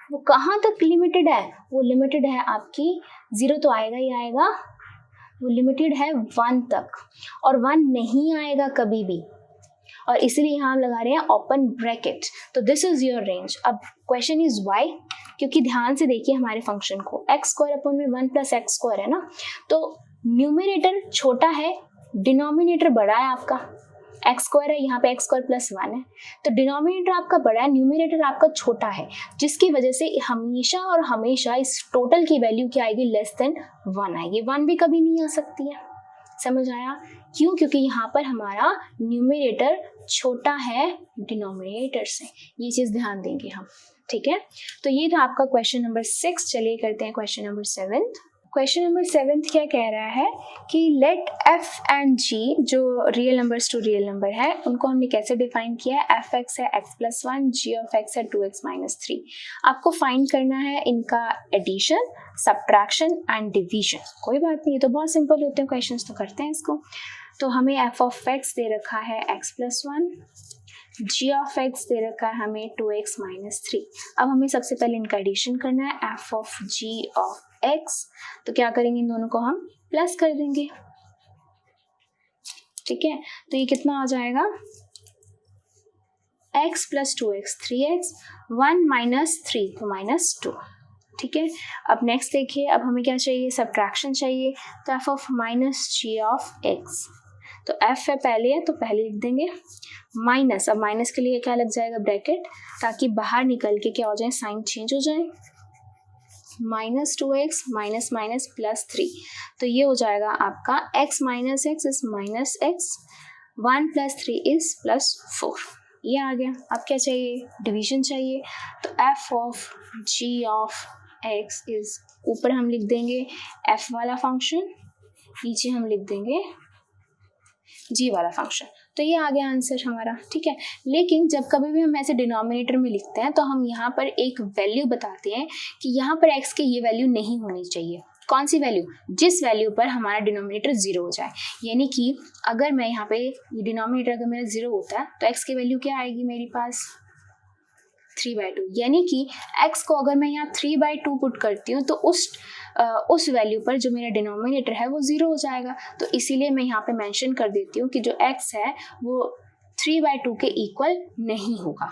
वो कहाँ तक लिमिटेड है, वो लिमिटेड है आपकी 0 तो आएगा ही आएगा, वो लिमिटेड है 1 तक, और 1 नहीं आएगा कभी भी, और इसलिए यहाँ हम लगा रहे हैं ओपन ब्रैकेट। तो दिस इज योर रेंज। अब क्वेश्चन इज वाई, क्योंकि ध्यान से देखिए हमारे फंक्शन को, एक्स स्क्वायर अपॉन में 1 प्लस एक्स स्क्वायर है ना, तो न्यूमरेटर छोटा है, डिनोमिनेटर बड़ा है आपका, एक्स स्क्वायर है, यहाँ पे एक्स स्क्वायर +1 है, तो डिनोमिनेटर आपका बड़ा है, न्यूमरेटर आपका छोटा है, जिसकी वजह से हमेशा और हमेशा इस टोटल की वैल्यू क्या आएगी, <1 आएगी, 1 भी कभी नहीं आ सकती है। समझ आया? क्यों? क्योंकि यहाँ पर हमारा न्यूमरेटर छोटा है डिनोमिनेटर से, ये चीज़ ध्यान देंगे हम। ठीक है, तो ये था आपका क्वेश्चन नंबर 6। चलिए करते हैं क्वेश्चन नंबर 7। क्वेश्चन नंबर 7 क्या कह रहा है कि लेट f एंड g जो real numbers to real number है उनको हमने कैसे डिफाइन किया है, f(x) है x+1, g(x) है 2x - 3। आपको फाइंड करना है इनका एडिशन, सब्ट्रैक्शन एंड डिवीजन। कोई बात नहीं, ये तो बहुत सिंपल होते हैं क्वेश्चंस, तो करते हैं इसको। तो हमें f(x) दे रखा है x+1, g(x) दे रखा है हमें 2x - 3। अब हमें सबसे पहले इनका एडिशन करना है, f(g(x), तो क्या करेंगे, इन दोनों को हम प्लस कर देंगे। ठीक है, तो ये कितना आ जाएगा, x + 2x 3x, 1 - 3 तो -2। ठीक है, अब नेक्स्ट देखिए, अब हमें क्या चाहिए, सब्ट्रैक्शन चाहिए, तो f of -g(x), तो f है पहले, तो पहले लिख देंगे माइनस। अब माइनस के लिए क्या लग जाएगा, ब्रैकेट, ताकि बाहर निकल के क्या हो जाए, साइन चेंज हो जाए, -2x -3, तो ये हो जाएगा आपका x - x is -x, 1 + 3 is +4। ये आ गया। अब क्या चाहिए, डिवीजन चाहिए। तो f of g of x is, ऊपर हम लिख देंगे एफ वाला फंक्शन, नीचे हम लिख देंगे जी वाला फंक्शन। तो ये आ गया आंसर हमारा, ठीक है। लेकिन जब कभी भी हम ऐसे डिनोमिनेटर में लिखते हैं तो हम यहाँ पर एक वैल्यू बताते हैं कि यहाँ पर x की ये वैल्यू नहीं होनी चाहिए। कौन सी वैल्यू, जिस वैल्यू पर हमारा डिनोमिनेटर जीरो हो जाए। यानी कि अगर मैं यहाँ पे ये डिनोमिनेटर अगर मेरा जीरो होता है तो x की वैल्यू क्या आएगी मेरे पास 3/2। यानी कि x को अगर मैं यहाँ 3/2 पुट करती हूँ तो उस वैल्यू पर जो मेरा डिनोमिनेटर है वो जीरो हो जाएगा। तो इसीलिए मैं यहाँ पे मेंशन कर देती हूँ कि जो x है वो 3/2 के इक्वल नहीं होगा,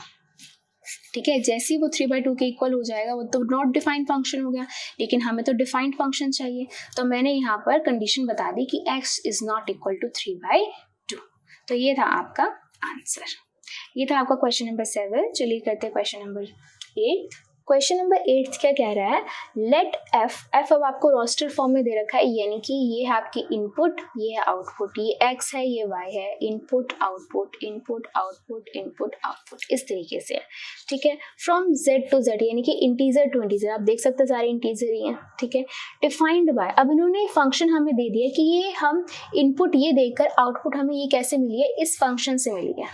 ठीक है। जैसे ही वो 3/2 के इक्वल हो जाएगा वो तो नॉट डिफाइंड फंक्शन हो गया, लेकिन हमें तो डिफाइंड फंक्शन चाहिए। तो मैंने यहाँ पर कंडीशन बता दी कि x is not equal to 3/2। तो ये था आपका आंसर, ये था आपका क्वेश्चन नंबर 7। चलिए करते हैं क्वेश्चन नंबर 8। क्वेश्चन नंबर 8 क्या कह रहा है, लेट एफ अब आपको रोस्टर फॉर्म में दे रखा है, यानी कि ये है आपकी इनपुट, ये है आउटपुट, ये एक्स है, ये वाई है, input output input output input output, इस तरीके से है, ठीक है। फ्रॉम जेड टू जेड, यानी कि इंटीजर टू इंटीजर, आप देख सकते हैं सारे इंटीजर ही हैं, ठीक है। डिफाइंड बाय, अब इन्होंने एक फंक्शन हमें दे दिया कि ये हम इनपुट ये देकर आउटपुट हमें ये कैसे मिली है, इस फंक्शन से मिली है।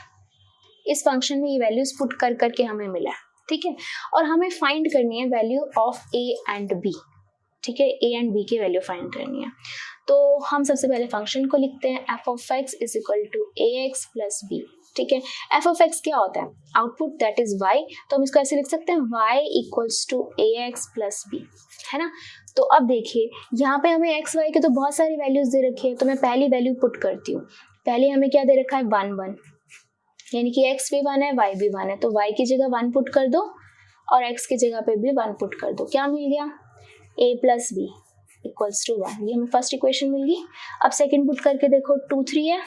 इस फंक्शन में ये वैल्यूज पुट कर करके हमें मिला, ठीक है। और हमें फाइंड करनी है value of a and b, ठीक है। ए एंड बी की वैल्यू फाइंड करनी है। तो हम सबसे पहले फंक्शन को लिखते हैं, f of x is equal to a x plus b, ठीक है। एफ ऑफ एक्स क्या होता है, आउटपुट दैट इज वाई, तो हम इसको ऐसे लिख सकते हैं y equals to a x plus b, है ना। तो अब देखिए यहाँ पे हमें एक्स वाई के तो बहुत सारी वैल्यूज दे रखी है, तो मैं पहली वैल्यू पुट करती हूँ। पहले हमें क्या दे रखा है 1 1, यानी कि x भी 1 है y भी 1 है, तो y की जगह 1 पुट कर दो और x की जगह पे भी 1 पुट कर दो। क्या मिल गया, a plus b equals to 1, ये हमें फर्स्ट इक्वेशन मिल गई। अब सेकंड पुट करके देखो 2 3 है,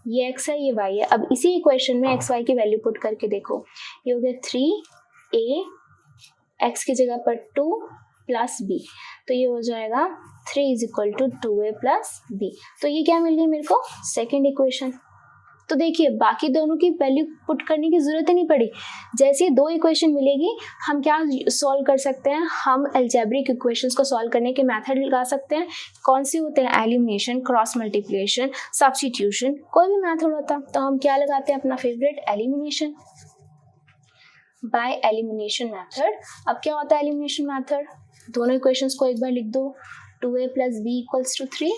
ये x है ये y है। अब इसी इक्वेशन में x y की वैल्यू पुट करके देखो, ये हो गया 3a, x की जगह पर 2 प्लस b, तो ये हो जाएगा 3 is equal to 2a plus b। तो ये क्या मिल गई मेरे को, सेकेंड इक्वेशन। तो देखिए बाकी दोनों की वैल्यू पुट करने की जरूरत ही नहीं पड़ी। जैसे ही 2 इक्वेशन मिलेगी हम क्या सॉल्व कर सकते हैं, हम अलजेब्रिक इक्वेशंस को सॉल्व करने के मेथड लगा सकते हैं। कौन से होते हैं, एलिमिनेशन, क्रॉस मल्टीप्लिकेशन, सब्स्टिट्यूशन, कोई भी मेथड होता तो हम क्या लगाते हैं, अपना favourite elimination, by elimination method. अब क्या होता है एलिमिनेशन मेथड, दोनों इक्वेशंस को एक बार लिख दो, 2a plus b equals to 3,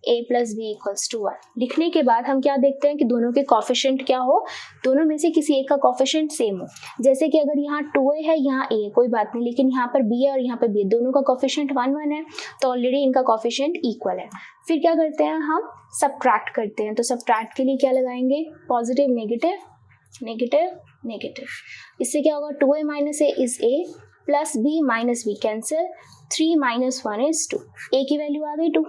a plus b equals to 1। लिखने के बाद हम क्या देखते हैं कि दोनों के कोफिशिएंट क्या हो, दोनों में से किसी एक का कोफिशिएंट सेम हो। जैसे कि अगर यहाँ 2a है यहाँ a है, कोई बात नहीं, लेकिन यहाँ पर b है और यहाँ पर b है, दोनों का कोफिशिएंट 1 1 है, तो ऑलरेडी इनका कोफिशिएंट इक्वल है। फिर क्या करते हैं, हम सब्ट्रैक्ट करते हैं। तो सब्ट्रैक्ट के लिए क्या लगाएंगे, पॉजिटिव नेगेटिव नेगेटिव नेगेटिव। इससे क्या होगा, 2a minus a is a plus b minus b cancel, 3 minus 1 is 2, a की वैल्यू आ गई 2।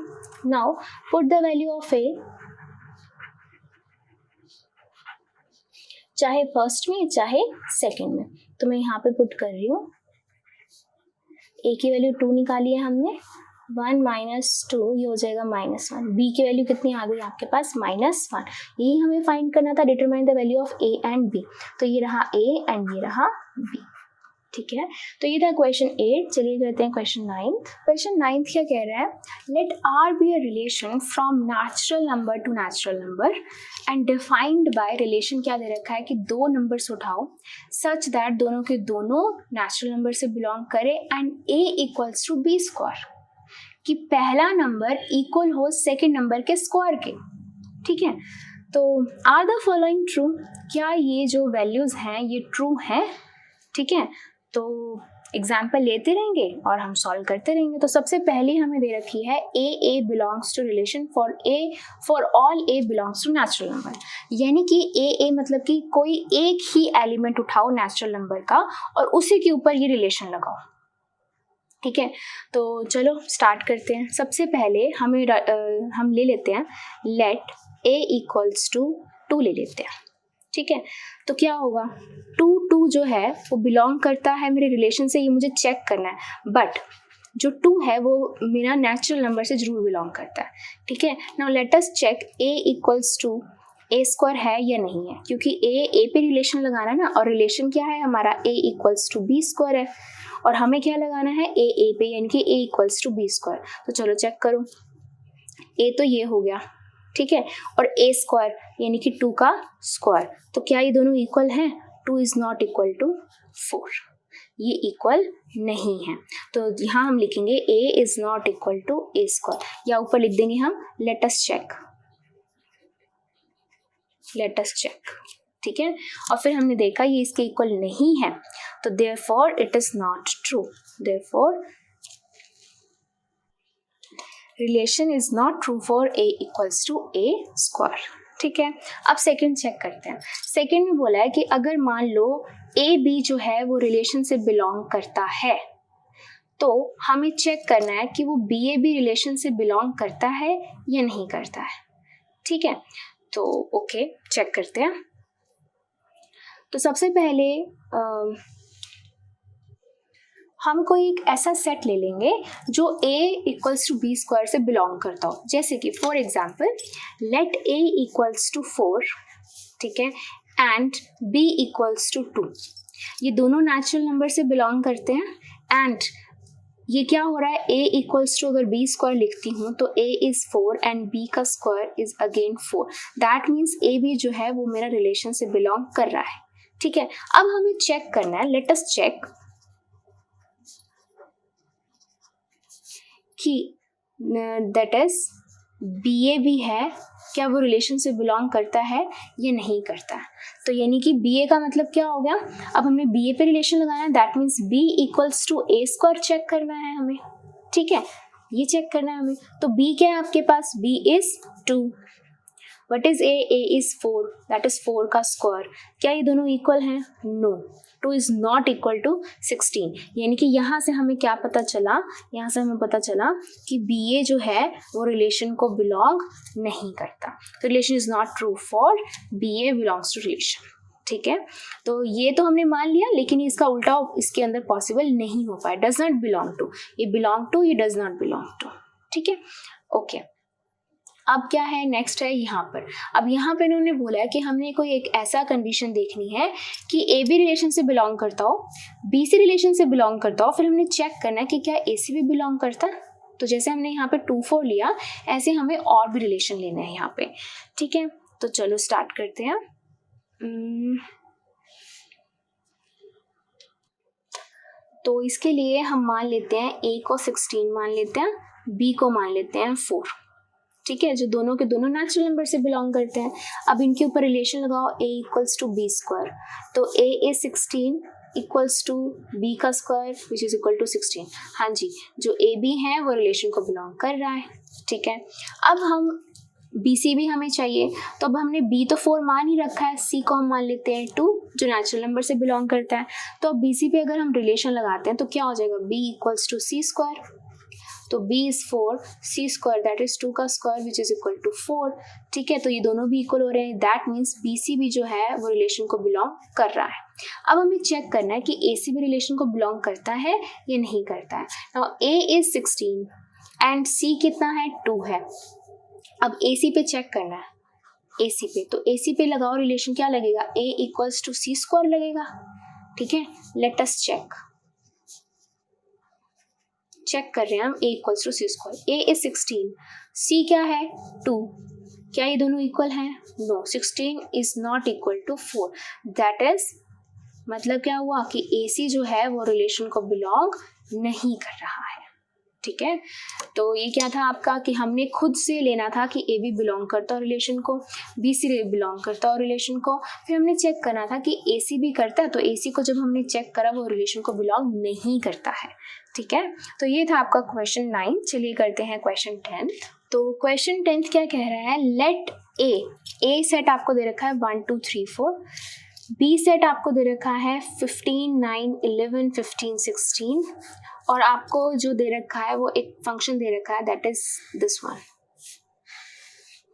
Now put the value of a, चाहे फर्स्ट में चाहे सेकंड में, तो मैं यहाँ पे पुट कर रही हूँ। a की वैल्यू 2 निकाली है हमने, 1 माइनस 2 ये हो जाएगा -1। b की वैल्यू कितनी आ गई आपके पास, -1। यही हमें फाइंड करना था, determine the value of a and b। तो ये रहा a एंड ये रहा b, ठीक है। तो ये था क्वेश्चन 8। चलिए करते हैं क्वेश्चन 9। क्वेश्चन 9 क्या कह रहा है, let R be a relation from natural number to natural number and defined by, relation क्या दे रखा है कि 2 नंबर्स उठाओ सच दैट दोनों के दोनों नेचुरल नंबर से बिलोंग करे and a equals to b square, कि पहला नंबर इक्वल हो सेकेंड नंबर के स्क्वायर के, ठीक है। तो आर द फॉलोइंग ट्रू, क्या ये जो वैल्यूज हैं ये ट्रू हैं, ठीक है। तो एग्जाम्पल लेते रहेंगे और हम सॉल्व करते रहेंगे। तो सबसे पहले हमें दे रखी है a belongs to relation for all a belongs to natural number, यानी कि a मतलब कि कोई एक ही एलिमेंट उठाओ नेचुरल नंबर का और उसी के ऊपर ये रिलेशन लगाओ, ठीक है। तो चलो स्टार्ट करते हैं। सबसे पहले हम ले लेते हैं लेट a इक्वल्स टू 2 ले लेते हैं, ठीक है। तो क्या होगा, 2 जो है वो बिलोंग करता है मेरे रिलेशन से, ये मुझे चेक करना है, बट जो 2 है वो मेरा नेचुरल नंबर से जरूर बिलोंग करता है, ठीक है। Now let us check a equals to a square है या नहीं है, क्योंकि ए पे रिलेशन लगाना ना, और रिलेशन क्या है हमारा ए इक्वल्स टू बी स्क्वायर है, और हमें क्या लगाना है ए पे, यानी कि ए इक्वल्स टू बी स्क्वायर। तो चलो चेक करो, ए तो ये हो गया, ठीक है, और ए स्क्वायर यानी कि 2 का स्क्वायर, तो क्या ये दोनों इक्वल हैं? 2 इज नॉट इक्वल टू 4, ये इक्वल नहीं है। तो यहाँ हम लिखेंगे a is not equal to a square, या ऊपर लिख देंगे हम लेट अस चेक, ठीक है। और फिर हमने देखा ये इसके इक्वल नहीं है, तो therefore it is not true, therefore relation is not true for a equals to a square, ठीक है। अब सेकंड चेक करते हैं। सेकंड में बोला है कि अगर मान लो ए बी जो है वो रिलेशन से बिलोंग करता है, तो हमें चेक करना है कि वो बी ए बी रिलेशन से बिलोंग करता है या नहीं करता है, ठीक है। तो ओके चेक करते हैं। तो सबसे पहले हम कोई एक ऐसा सेट ले लेंगे जो a equals to b square से बिलोंग करता हो, जैसे कि for example let a equals to 4, ठीक है, एंड b इक्वल्स टू 2, ये दोनों नेचुरल नंबर से बिलोंग करते हैं, एंड ये क्या हो रहा है a इक्वल्स टू, अगर b स्क्वायर लिखती हूँ तो a इज 4 एंड b का square is again 4, that means a b जो है वो मेरा रिलेशन से बिलोंग कर रहा है, ठीक है। अब हमें चेक करना है, लेट अस चेक कि दैट इज बी ए भी है, क्या वो रिलेशन से बिलोंग करता है या नहीं करता है। तो यानी कि बी ए का मतलब क्या हो गया, अब हमें बी ए पे रिलेशन लगाना है, that means b equals to a square check करना है हमें, ठीक है, ये चेक करना है हमें। तो बी क्या है आपके पास, B is 2, what is A is 4, that is 4 का स्क्वायर, क्या ये दोनों इक्वल हैं? No, 2 is not equal to 16, यानी कि यहाँ से हमें क्या पता चला, यहाँ से हमें पता चला कि बी ए जो है वो रिलेशन को बिलोंग नहीं करता, तो relation is not true for b a belongs to relation, ठीक है। तो ये तो हमने मान लिया, लेकिन इसका उल्टा इसके अंदर पॉसिबल नहीं हो पाया, डज नॉट बिलोंग टू, ये बिलोंग टू, ये डज नॉट बिलोंग टू, ठीक है, ओके। अब क्या है, नेक्स्ट है यहाँ पर। अब यहाँ पर इन्होंने बोला है कि हमने कोई एक ऐसा कंडीशन देखनी है कि ए बी रिलेशन से बिलोंग करता हो, बी सी रिलेशन से बिलोंग करता हो, फिर हमने चेक करना है कि क्या ए सी भी बिलोंग करता है। तो जैसे हमने यहाँ पे 2 4 लिया, ऐसे हमें और भी रिलेशन लेना है यहाँ पे, ठीक है। तो चलो स्टार्ट करते हैं। तो इसके लिए हम मान लेते हैं a को 16 मान लेते हैं, b को मान लेते हैं 4, ठीक है, जो दोनों के दोनों नेचुरल नंबर से बिलोंग करते हैं। अब इनके ऊपर रिलेशन लगाओ, a equals to b square, तो a is 16 equals to b का square which is equal to 16, हाँ जी, जो a b है वो रिलेशन को बिलोंग कर रहा है, ठीक है। अब हम बी सी भी हमें चाहिए, तो अब हमने b तो 4 मान ही रखा है, c को हम मान लेते हैं 2 जो नेचुरल नंबर से बिलोंग करता है। तो अब बी सी पे अगर हम रिलेशन लगाते हैं तो क्या हो जाएगा, b equals to c square, तो b is 4, c square that is 2 का square which is equal to 4, ठीक है। तो ये दोनों भी इक्वल हो रहे हैं, दैट मीन्स बी सी भी जो है वो रिलेशन को बिलोंग कर रहा है। अब हमें चेक करना है कि ए सी भी रिलेशन को बिलोंग करता है या नहीं करता है। Now a is 16 and c कितना है, 2 है। अब ए सी पे चेक करना है, ए सी पे, तो ए सी पे लगाओ रिलेशन, क्या लगेगा, a equals to c square लगेगा, ठीक है। लेट अस चेक कर रहे हैं हम, a equals to c square, a is 16, c क्या है 2, क्या ये दोनों इक्वल हैं? No, 16 is not equal to 4, that is मतलब क्या हुआ कि ac जो है वो रिलेशन को बिलोंग नहीं कर रहा है, ठीक है। तो ये क्या था आपका कि हमने खुद से लेना था कि ए बी बिलोंग करता हो रिलेशन को, बी सी बिलोंग करता हो रिलेशन को, फिर हमने चेक करना था कि ए सी भी करता है, तो ए सी को जब हमने चेक करा वो रिलेशन को बिलोंग नहीं करता है, ठीक है। तो ये था आपका क्वेश्चन 9। चलिए करते हैं क्वेश्चन 10। तो क्वेश्चन 10 क्या कह रहा है, लेट ए सेट आपको दे रखा है 1 2 3 4, बी सेट आपको दे रखा है 15 9 11 15 16, और आपको जो दे रखा है वो एक फंक्शन दे रखा है दैट इज दिस वन,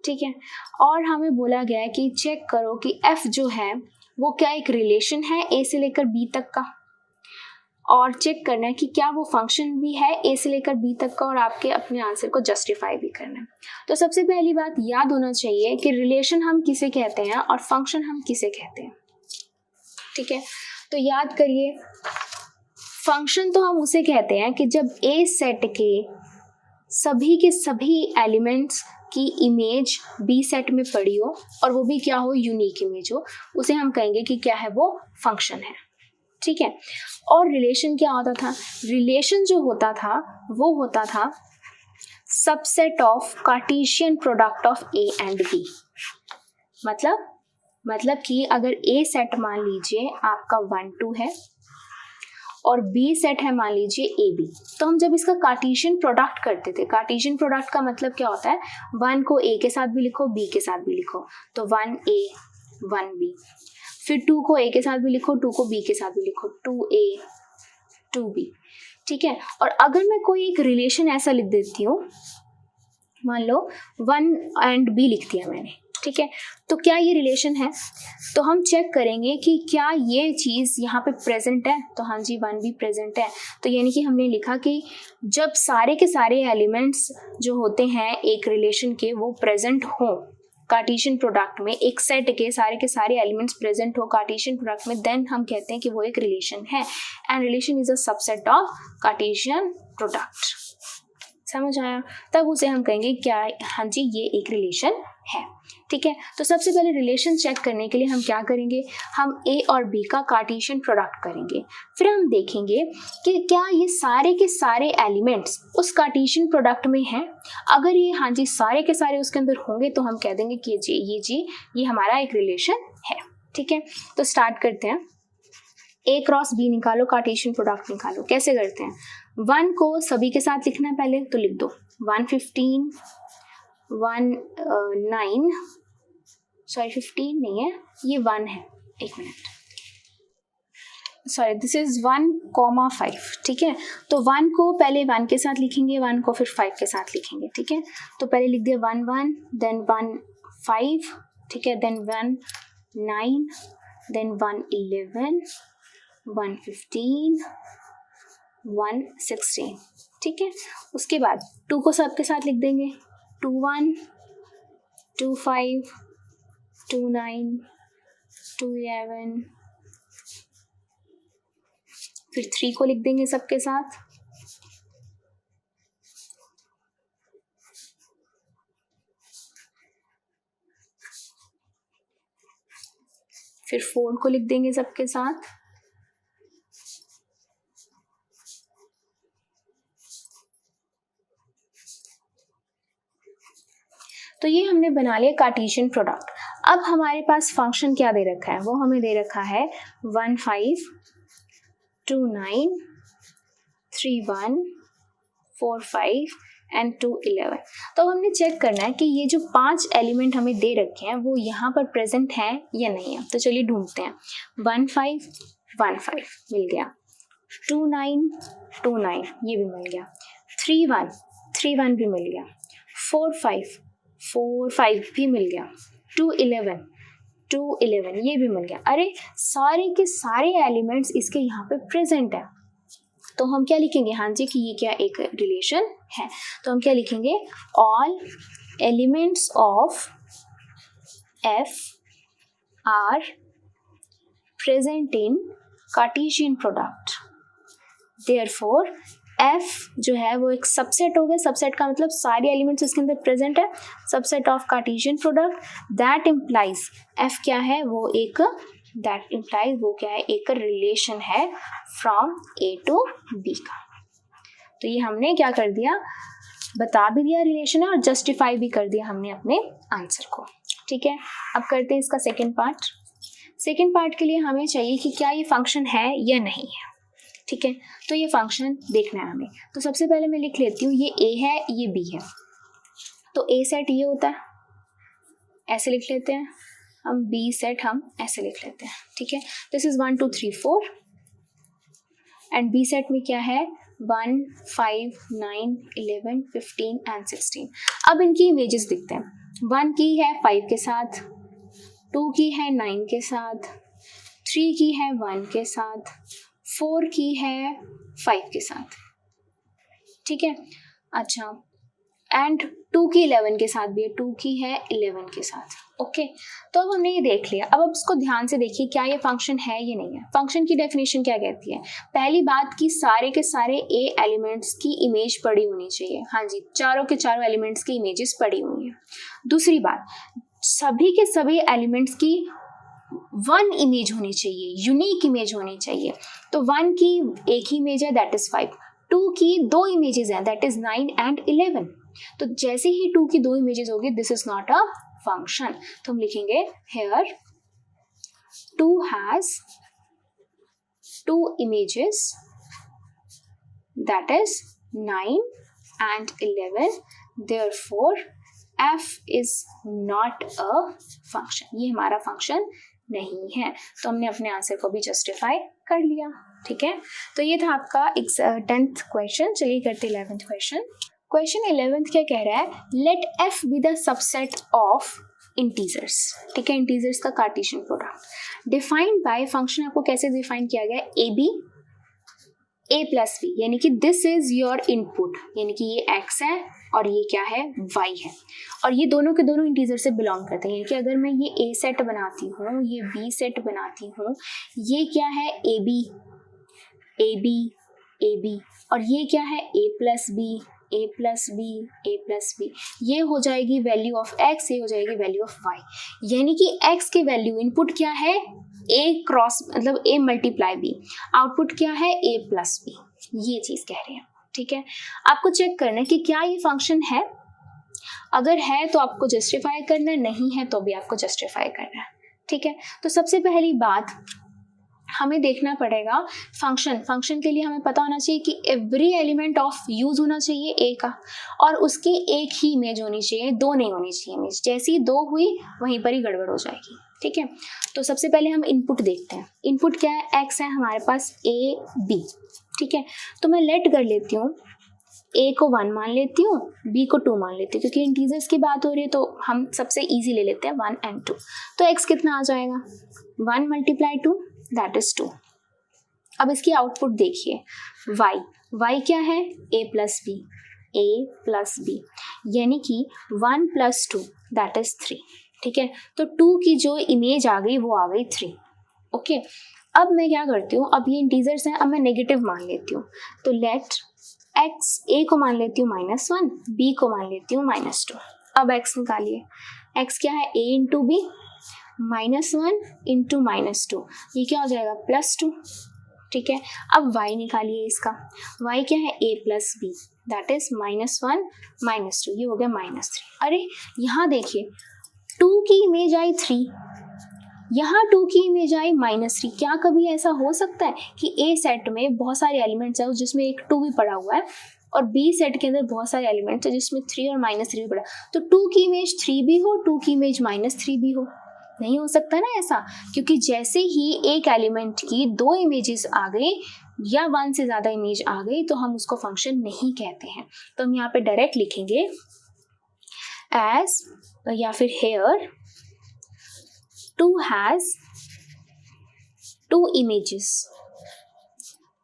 ठीक है। और हमें बोला गया है कि चेक करो कि f जो है वो क्या एक रिलेशन है a से लेकर b तक का। और चेक करना है कि क्या वो फंक्शन भी है ए से लेकर बी तक का, और आपके अपने आंसर को जस्टिफाई भी करना है। तो सबसे पहली बात याद होना चाहिए कि रिलेशन हम किसे कहते हैं और फंक्शन हम किसे कहते हैं। ठीक है, तो याद करिए, फंक्शन तो हम उसे कहते हैं कि जब ए सेट के सभी एलिमेंट्स की इमेज बी सेट में पड़ी हो और वो भी क्या हो, यूनिक इमेज हो, उसे हम कहेंगे कि क्या है, वो फंक्शन है। ठीक है, और रिलेशन क्या होता था, रिलेशन जो होता था वो होता था subset of Cartesian product of a and b. मतलब कि अगर ए सेट मान लीजिए आपका 1 2 है और बी सेट है मान लीजिए ए बी, तो हम जब इसका कार्टेशियन प्रोडक्ट करते थे, कार्टेशियन प्रोडक्ट का मतलब क्या होता है, 1 को ए के साथ भी लिखो, बी के साथ भी लिखो, तो 1a 1b, फिर 2 को ए के साथ भी लिखो, 2 को बी के साथ भी लिखो, 2a 2b। ठीक है, और अगर मैं कोई एक रिलेशन ऐसा लिख देती हूँ, मान लो 1 एंड b लिख दिया मैंने, ठीक है, तो क्या ये रिलेशन है, तो हम चेक करेंगे कि क्या ये चीज़ यहाँ पे प्रेजेंट है, तो हाँ जी 1 भी प्रेजेंट है। तो यानी कि हमने लिखा कि जब सारे के सारे एलिमेंट्स जो होते हैं एक रिलेशन के वो प्रेजेंट हो कार्टेशियन प्रोडक्ट में, एक सेट के सारे एलिमेंट्स प्रेजेंट हो कार्टेशियन प्रोडक्ट में, देन हम कहते हैं कि वो एक रिलेशन है, and relation is a subset of Cartesian product. समझ आया, तब उसे हम कहेंगे क्या, हाँ जी ये एक रिलेशन है। ठीक है, तो सबसे पहले रिलेशन चेक करने के लिए हम क्या करेंगे, हम ए और बी का कार्टेशियन प्रोडक्ट करेंगे, फिर हम देखेंगे कि क्या ये सारे के सारे एलिमेंट्स उस कार्टेशियन प्रोडक्ट में हैं। अगर ये हाँ जी सारे के सारे उसके अंदर होंगे तो हम कह देंगे कि ये हमारा एक रिलेशन है। ठीक है, तो स्टार्ट करते हैं, ए क्रॉस बी निकालो, कार्टेशियन प्रोडक्ट निकालो। कैसे करते हैं, 1 को सभी के साथ लिखना है पहले, तो लिख दो 115 9 सॉरी 15 नहीं है, ये 1 है, एक मिनट, सॉरी दिस इज 1,5। ठीक है, तो 1 को पहले 1 के साथ लिखेंगे, 1 को फिर 5 के साथ लिखेंगे। ठीक है, तो पहले लिख दिया 1 1, देन 1 5, ठीक है, देन 1 9, देन 1 11, 1 15, 1 16। ठीक है, उसके बाद 2 को सबके साथ लिख देंगे, 2 1, 2 5, 2 9, 2 11, फिर 3 को लिख देंगे सबके साथ, फिर 4 को लिख देंगे सबके साथ, तो ये हमने बना लिया कार्टेशियन प्रोडक्ट। अब हमारे पास फंक्शन क्या दे रखा है, वो हमें दे रखा है 1 5 2 9 3 1 4 5 एंड 2 11। तो हमने चेक करना है कि ये जो 5 एलिमेंट हमें दे रखे हैं वो यहाँ पर प्रेजेंट हैं या नहीं है। तो चलिए ढूंढते हैं, 1 5 1 5 मिल गया, 2 9 2 9 ये भी मिल गया, 3 1 3 1 भी मिल गया, 4 5 4 5 भी मिल गया, 2 11 2 11 ये भी मिल गया। अरे सारे के सारे एलिमेंट्स इसके यहाँ पे प्रेजेंट है, तो हम क्या लिखेंगे, हाँ जी कि ये क्या एक रिलेशन है। तो हम क्या लिखेंगे, all elements of F R present in Cartesian product, therefore F जो है वो एक सबसेट हो गया। सबसेट का मतलब सारे एलिमेंट्स इसके अंदर प्रेजेंट है, subset of Cartesian product, that implies F क्या है, वो एक एक रिलेशन है फ्रॉम ए टू बी का। तो ये हमने क्या कर दिया, बता भी दिया रिलेशन है और जस्टिफाई भी कर दिया हमने अपने आंसर को। ठीक है, अब करते हैं इसका सेकेंड पार्ट। सेकेंड पार्ट के लिए हमें चाहिए कि क्या ये फंक्शन है या नहीं है। ठीक है, तो ये फंक्शन देखना है हमें। तो सबसे पहले मैं लिख लेती हूँ, ये ए है ये बी है, तो ए सेट ये होता है, ऐसे लिख लेते हैं हम, बी सेट हम ऐसे लिख लेते हैं। ठीक है, this is 1 2 3 4 and b set में क्या है, 1 5 9 11 15 एंड 16। अब इनकी इमेजेस दिखते हैं, 1 की है 5 के साथ, 2 की है 9 के साथ, 3 की है 1 के साथ, 4 की है 5 के साथ, ठीक है। अच्छा, एंड 2 की 11 के साथ भी है, 2 की है 11 के साथ, ओके। तो अब हमने ये देख लिया। अब इसको ध्यान से देखिए क्या ये फंक्शन है या नहीं है। फंक्शन की डेफिनेशन क्या कहती है? पहली बात कि सारे के सारे ए एलिमेंट्स की इमेज पड़ी होनी चाहिए। हाँ जी, चारों के चारों एलिमेंट्स की इमेजेस पड़ी हुई हैं। दूसरी बात, सभी के सभी एलिमेंट्स की 1 इमेज होनी चाहिए, यूनिक इमेज होनी चाहिए। तो 1 की एक ही इमेज है, दैट इज 5। 2 की 2 इमेजेस हैं, दैट इज 9 एंड 11। तो जैसे ही 2 की 2 इमेजेस होगी, this is not a function. तो हम लिखेंगे hair 2 has 2 images, that is 9 and 11, therefore f is not a function। ये हमारा फंक्शन नहीं है। तो हमने अपने आंसर को भी जस्टिफाई कर लिया, ठीक है। तो ये था आपका 10th क्वेश्चन। चलिए करते 11th क्वेश्चन। क्वेश्चन 11th क्या कह रहा है? Let f be the subset of integers, ठीक है। इंटीजर्स का Cartesian product defined by, function आपको कैसे डिफाइन किया गया? A b a plus b, यानी कि दिस इज योर इनपुट, यानी कि ये x है और ये क्या है? y है। और ये दोनों के दोनों इंटीजर से बिलोंग करते हैं, यानी कि अगर मैं ये a सेट बनाती हूँ, ये b सेट बनाती हूँ, ये क्या है? a b a b a b, और ये क्या है? a plus b a plus b a plus b. ये हो जाएगी वैल्यू ऑफ x, ये हो जाएगी वैल्यू ऑफ y। यानी कि x की वैल्यू इनपुट क्या है? a क्रॉस मतलब a मल्टीप्लाई b, आउटपुट क्या है? a plus b. ये चीज कह रहे हैं, ठीक है। आपको चेक करना है कि क्या ये फंक्शन है। अगर है तो आपको जस्टिफाई करना है, नहीं है तो भी आपको जस्टिफाई करना है, ठीक है। तो सबसे पहली बात हमें देखना पड़ेगा फंक्शन के लिए हमें पता होना चाहिए कि एवरी एलिमेंट ऑफ यूज होना चाहिए ए का, और उसकी एक ही इमेज होनी चाहिए, 2 नहीं होनी चाहिए इमेज। जैसी 2 हुई वहीं पर ही गड़बड़ हो जाएगी, ठीक है। तो सबसे पहले हम इनपुट देखते हैं। इनपुट क्या है? एक्स है हमारे पास, ए बी, ठीक है। तो मैं लेट कर लेती हूँ, ए को 1 मान लेती हूँ, बी को 2 मान लेती हूँ, क्योंकि इंटीजर्स की बात हो रही है तो हम सबसे इजी ले लेते हैं 1 and 2। तो एक्स कितना आ जाएगा? 1 × 2 दैट इज 2। अब इसकी आउटपुट देखिए, y क्या है? a प्लस बी, यानी कि 1 + 2 दैट इज 3, ठीक है। तो 2 की जो इमेज आ गई वो आ गई 3, ओके। अब मैं क्या करती हूँ, अब ये इंटीजर्स हैं, अब मैं नेगेटिव मान लेती हूँ। तो लेट x, a को मान लेती हूँ -1, b को मान लेती हूँ -2। अब x निकालिए, x क्या है? a × b, -1 × -2, ये क्या हो जाएगा? +2, ठीक है। अब y निकालिए इसका, y क्या है? a plus b, that is -1 -2, ये हो गया -3। अरे यहाँ देखिए 2 की इमेज आई 3, यहाँ 2 की इमेज आई -3। क्या कभी ऐसा हो सकता है कि a सेट में बहुत सारे एलिमेंट्स हैं जिसमें एक 2 भी पड़ा हुआ है, और b सेट के अंदर बहुत सारे एलिमेंट्स हैं जिसमें 3 और -3 भी पड़ा, तो 2 की इमेज 3 भी हो, 2 की इमेज -3 भी हो? नहीं हो सकता ना ऐसा, क्योंकि जैसे ही एक एलिमेंट की 2 इमेजेस आ गई या 1 से ज़्यादा इमेज आ गई तो हम उसको फंक्शन नहीं कहते हैं। तो हम यहाँ पे डायरेक्ट लिखेंगे एज, या फिर hair 2 has 2 images,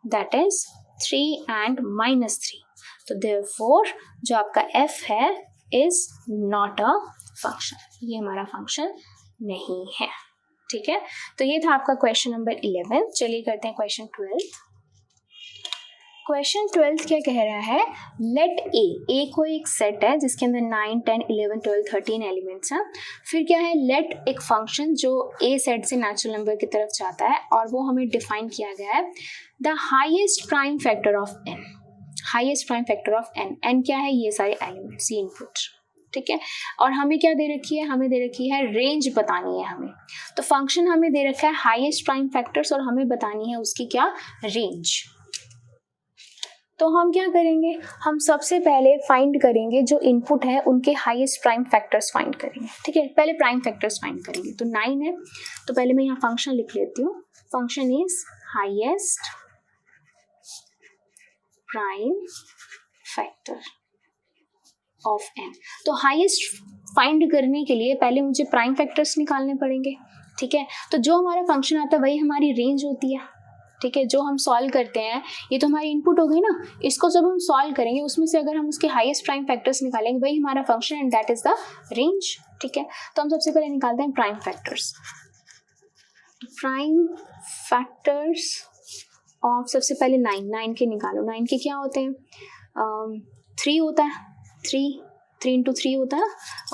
that is 3 and -3। तो therefore जो आपका f है is not a function, ये हमारा फंक्शन नहीं है, ठीक है। तो ये था आपका क्वेश्चन नंबर 11। चलिए करते हैं क्वेश्चन 12। क्वेश्चन 12 क्या कह रहा है? लेट ए को एक सेट है जिसके अंदर 9, 10, 11, 12, 13 एलिमेंट्स हैं। फिर क्या है? लेट एक फंक्शन जो ए सेट से नेचुरल नंबर की तरफ जाता है, और वो हमें डिफाइन किया गया है the highest prime factor of n. Highest prime factor of n, n क्या है? ये सारे एलिमेंट्स, ये इनपुट, ठीक है। और हमें क्या दे रखी है? हमें दे रखी है रेंज बतानी है हमें। तो फंक्शन हमें दे रखा है हाईएस्ट प्राइम फैक्टर्स, और हमें बतानी है उसकी क्या? रेंज। तो हम क्या करेंगे? हम सबसे पहले फाइंड करेंगे जो इनपुट है उनके हाईएस्ट प्राइम फैक्टर्स फाइंड करेंगे, ठीक है। पहले प्राइम फैक्टर्स फाइंड करेंगे। तो 9 है, तो पहले मैं यहाँ फंक्शन लिख लेती हूँ। Function is highest prime factor of n। तो हाईएस्ट फाइंड करने के लिए पहले मुझे प्राइम फैक्टर्स निकालने पड़ेंगे, ठीक है। तो जो हमारा फंक्शन आता है वही हमारी रेंज होती है, ठीक है, जो हम सॉल्व करते हैं ये तो हमारी इनपुट हो गई ना, इसको जब हम सॉल्व करेंगे उसमें से अगर हम उसके हाईएस्ट प्राइम फैक्टर्स निकालेंगे वही हमारा function and that is the range. ठीक है, तो हम सबसे पहले निकालते हैं prime factors. Prime factors of सबसे पहले 9 के निकालो। 9 के क्या होते हैं, 3 होता है, 3 इंटू 3 होता है।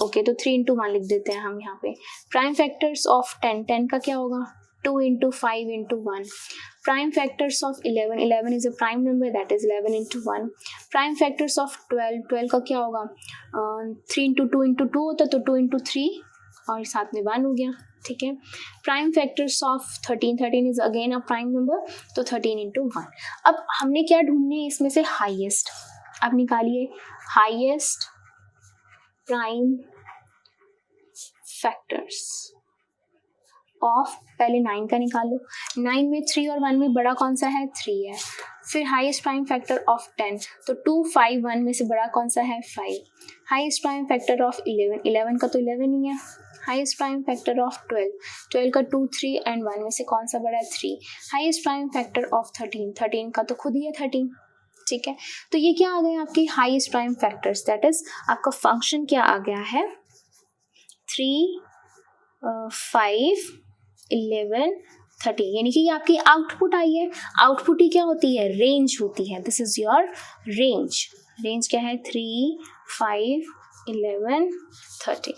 ओके, तो 3 इंटू 1 लिख देते हैं हम यहाँ पे। प्राइम फैक्टर्स ऑफ 10 का क्या होगा, 2 into 5 into 1। Prime factors of 11 is a prime number, that is 11 into 1। Prime factors of 12 का क्या होगा, 3 इंटू 2 इंटू 2 होता है, तो 2 इंटू 3 और साथ में 1 हो गया। ठीक है, prime factors of 13 is again a prime number, तो 13 इंटू 1। अब हमने क्या ढूंढने है इसमें से, हाईएस्ट। अब निकालिए हाईएस्ट प्राइम फैक्टर्स ऑफ, पहले 9 का निकालो। 9 में 3 और 1 में बड़ा कौन सा है, 3 है। फिर हाईएस्ट प्राइम फैक्टर ऑफ 10, तो 2, 5, 1 में से बड़ा कौन सा है, 5। हाईएस्ट प्राइम फैक्टर ऑफ 11 का तो 11 ही है। हाईएस्ट प्राइम फैक्टर ऑफ 12 का 2, 3 एंड 1 में से कौन सा बड़ा है, 3। हाईएस्ट प्राइम फैक्टर ऑफ 13 का तो खुद ही है 13। ठीक है, तो ये क्या आ गए आपके highest prime factors, that is आपका फंक्शन क्या आ गया है, 3, 5, 11, 13, यानी कि ये आपकी आउटपुट आई है। आउटपुट ही क्या होती है, रेंज होती है। This is your range. Range क्या है, 3, 5, 11, 13।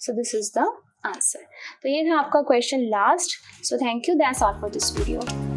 So this is the answer. तो ये था आपका question last. So thank you, that's all for this video.